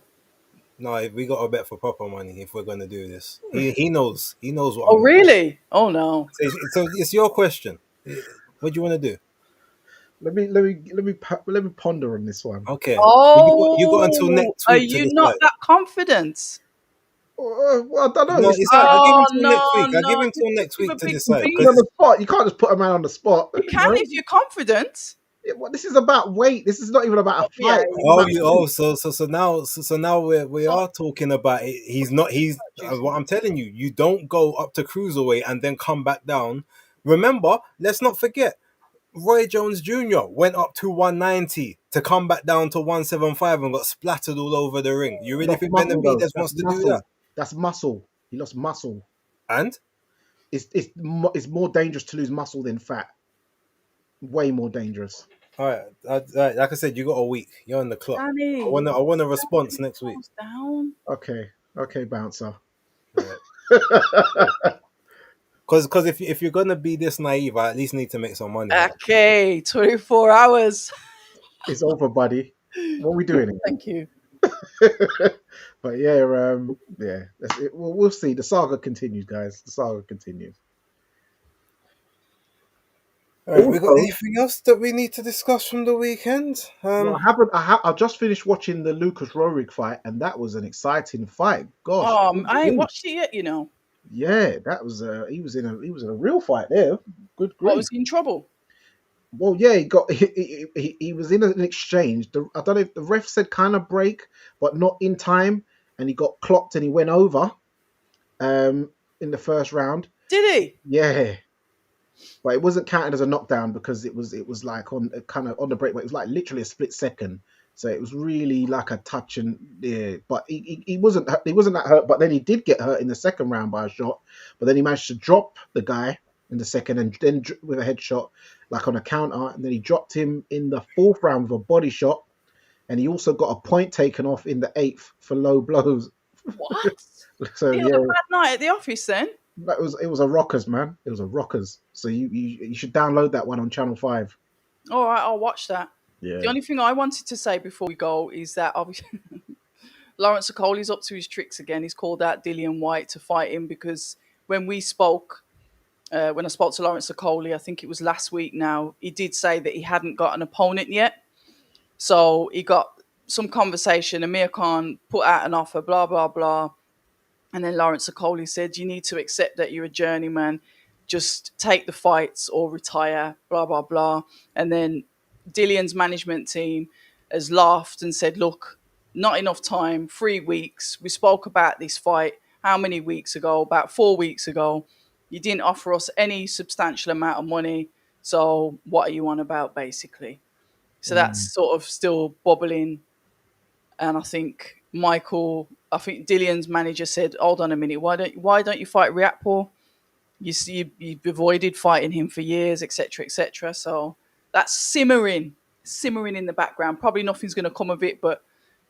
no, we got to bet for proper money if we're going to do this. He knows. He knows what. Oh, really? Oh, no. So it's your question. What do you want to do? Let me ponder on this one. Okay. Oh, you got until next are week to you decide. not that confident? Well, I don't know. No, It's it's like, I give him till no, next week. I no, give him till next give week a to big decide. beat. on the spot. You can't just put a man on the spot. You can if you're confident. This is about weight. This is not even about a Yeah. fight. So now we are talking about it. He's not. He's what I'm telling you. You don't go up to cruiserweight and then come back down. Remember, let's not forget. Roy Jones Jr. went up to 190 to come back down to 175 and got splattered all over the ring. You really That's think muscle, though. Benavidez wants to do that? That's muscle. He lost muscle. And It's more dangerous to lose muscle than fat. Way more dangerous. all right, like I said, you got a week. You're on the clock. Danny, I want a response next week. down. Okay, bouncer. Because if you're gonna be this naive, I at least need to make some money. Okay, 24 hours. It's over, buddy. What are we doing? Thank you. But yeah. That's it. We'll see. The saga continues, guys. The saga continues. All right, we got Also- anything else that we need to discuss from the weekend? Well, I haven't. I just finished watching the Lucas Rohrig fight, and that was an exciting fight. Gosh, I ain't watched it yet, Yeah, that was. He was in a real fight there. Good grief. What, was he in trouble? Well, yeah, he was in an exchange. I don't know if the ref said kind of break, but not in time, and he got clocked and he went over in the first round. Did he? Yeah. But it wasn't counted as a knockdown because it was like on kind of on the break, but it was like literally a split second. So it was really like a touch, and yeah, but he wasn't that hurt. But then he did get hurt in the second round by a shot. But then he managed to drop the guy in the second, and then with a headshot, like on a counter, and then he dropped him in the fourth round with a body shot, and he also got a point taken off in the eighth for low blows. What? So He had a bad night at the office then? it was a rockers, man. It was a rockers. So you should download that one on Channel 5. All right, I'll watch that. Yeah. The only thing I wanted to say before we go is that obviously Lawrence Okoli's up to his tricks again. He's called out Dillian White to fight him because when we spoke, when I spoke to Lawrence Okoli, I think it was last week now, he did say that he hadn't got an opponent yet. So he got some conversation. Amir Khan put out an offer, blah, blah, blah. And then Lawrence Okoli said, you need to accept that you're a journeyman. Just take the fights or retire, blah, blah, blah. And then Dillian's management team has laughed and said, look, not enough time, 3 weeks. We spoke about this fight how many weeks ago? About 4 weeks ago. You didn't offer us any substantial amount of money. So what are you on about, basically? So that's sort of still bubbling. And I think Dillian's manager said, hold on a minute, why don't you fight Riakporhe? You've avoided fighting him for years, etc., etc. So that's simmering in the background. Probably nothing's going to come of it, but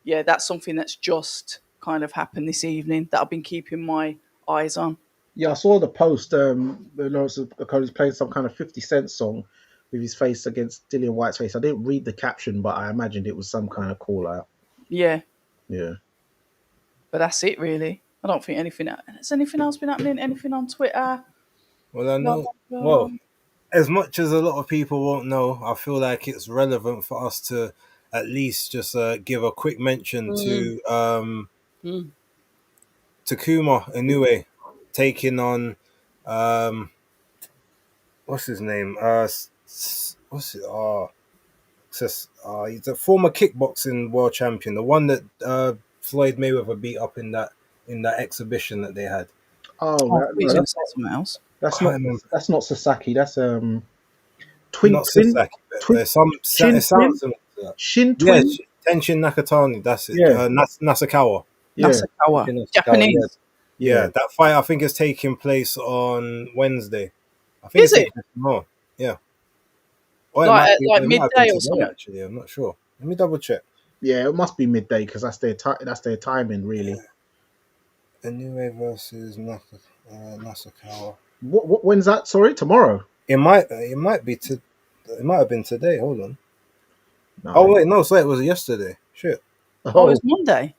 yeah, that's something that's just kind of happened this evening that I've been keeping my eyes on. Yeah, I saw the post. Lawrence Cody's playing some kind of 50 Cent song with his face against Dillian White's face. I didn't read the caption, but I imagined it was some kind of call out. Yeah, Yeah. but that's it really. I don't think anything. Has anything else been happening? Anything on Twitter? Well, I Blah, know. blah, blah. Well, as much as a lot of people won't know, I feel like it's relevant for us to at least just give a quick mention Mm, to mm. Takuma Inoue taking on um, what's his name? What's it? He's a former kickboxing world champion, the one that Floyd Mayweather beat up in that exhibition that they had. Oh, Oh, I thought you was no, going to say something else. I that's can't not remember. that's not Sasaki. That's Not Sasaki, but twin there's some. Shin It twin sounds similar to that. Shin Yeah, twin. Tenshin Nakatani. That's it. Yeah, Nasakawa. yeah, Nasakawa, Tenshin Nasukawa, yeah. Japanese. Yeah, yeah. that fight I think is taking place on Wednesday. I think Is it's it taking place tomorrow. Yeah. Or like at like it might have been midday or today something? actually. I'm not sure. Let me double check. Yeah, it must be midday because that's their timing, really. Inoue versus Nasakawa. When's that? Sorry, tomorrow. It might be to it might have been today. Hold on. No. Oh wait, no, so it was yesterday. Shit. Oh, Oh, it's Monday.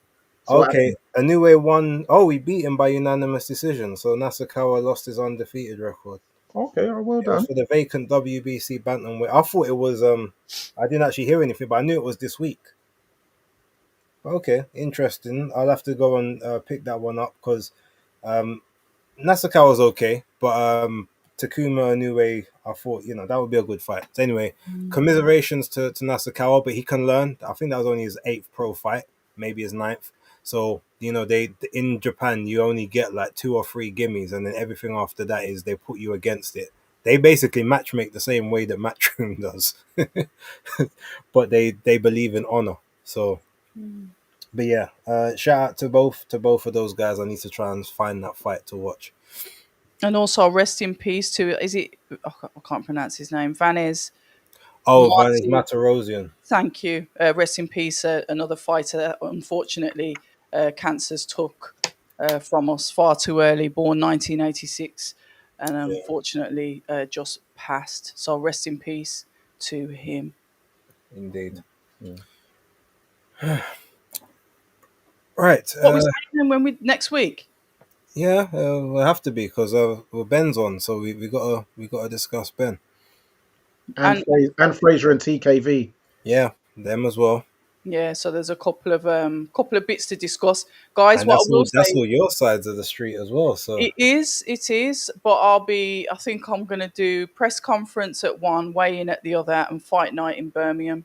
so what Okay, Inoue won. Oh, he beat him by unanimous decision. So Nasakawa lost his undefeated record. okay, oh, well It was done. for the vacant WBC bantamweight. I thought it was. I didn't actually hear anything, but I knew it was this week. Okay, interesting. I'll have to go and pick that one up because um, Nasakawa's okay, but Takuma Inoue, I thought that would be a good fight. So anyway, commiserations to Nasakawa, but he can learn. I think that was only his 8th pro fight, maybe his 9th. So they in Japan you only get like 2 or 3 gimmies, and then everything after that is they put you against it. They basically matchmake the same way that Matchroom does, but they believe in honor. So. But yeah, shout out to both of those guys. I need to try and find that fight to watch. And also rest in peace to I can't pronounce his name. Vanez Oh, Vanis Martin. Matarosian. Thank you. Rest in peace. Another fighter that unfortunately cancers took from us far too early. Born 1986, and unfortunately just passed. So rest in peace to him. Indeed. Yeah. Right. What was happening when we next week? Yeah, we'll have to be because Ben's on, so we gotta discuss Ben. And Fraser and TKV. Yeah, them as well. Yeah, so there's a couple of bits to discuss, guys. And What I will that's say, all your sides of the street as well. So it is, but I think I'm gonna do press conference at one, weigh in at the other, and fight night in Birmingham.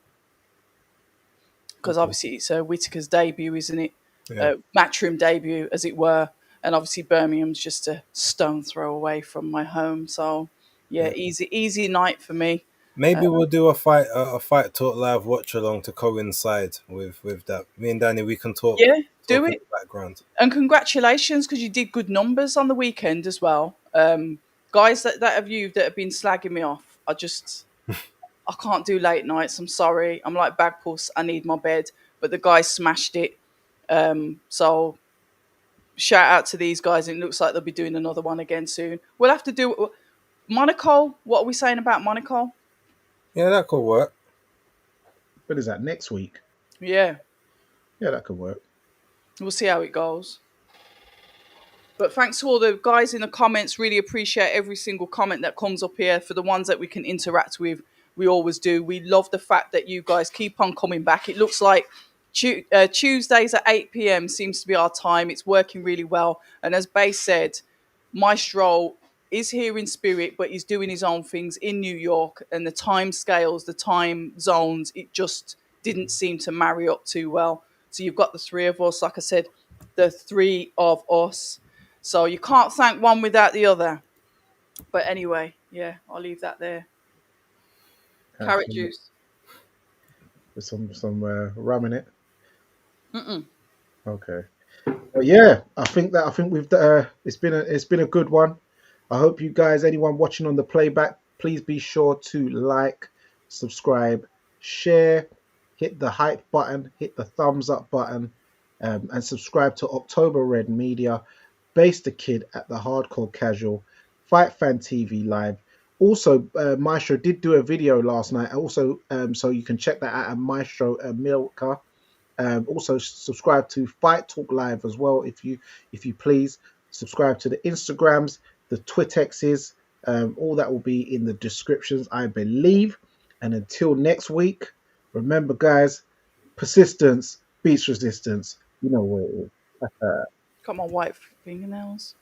Because obviously it's Whitaker's debut, isn't it? yeah. Matchroom debut, as it were, and obviously Birmingham's just a stone throw away from my home. So yeah. easy night for me. Maybe we'll do a fight talk live watch along to coincide with that. Me and Danny, we can talk. Yeah, do in it. the background. And congratulations, because you did good numbers on the weekend as well. Guys that have been slagging me off, I can't do late nights. I'm sorry. I'm like Bagpuss. I need my bed. But the guys smashed it. So shout out to these guys. It looks like they'll be doing another one again soon. We'll have to do Monaco. What are we saying about Monaco? Yeah, that could work. When is that? Next week? Yeah. Yeah, that could work. We'll see how it goes. But thanks to all the guys in the comments. Really appreciate every single comment that comes up here. For the ones that we can interact with, we always do. We love the fact that you guys keep on coming back. It looks like Tuesdays at 8 p.m. seems to be our time. It's working really well. And as Bay said, Maestro is here in spirit, but he's doing his own things in New York. And the time scales, the time zones, it just didn't seem to marry up too well. So you've got the three of us. Like I said, the three of us. So you can't thank one without the other. But anyway, yeah, I'll leave that there. Carrot juice. With some rum in it. Mm-mm. Okay. Yeah, I think we've it's been a good one. I hope you guys, anyone watching on the playback, please be sure to like, subscribe, share, hit the hype button, hit the thumbs up button, and subscribe to October Red Media. Base the Kid at the Hardcore Casual, Fight Fan TV Live. Also, Maestro did do a video last night. Also, so you can check that out at Maestro Milka. Also, subscribe to Fight Talk Live as well, if you please. Subscribe to the Instagrams, the Twitexes. All that will be in the descriptions, I believe. And until next week, remember, guys, persistence beats resistance. You know where it is. Got my white fingernails.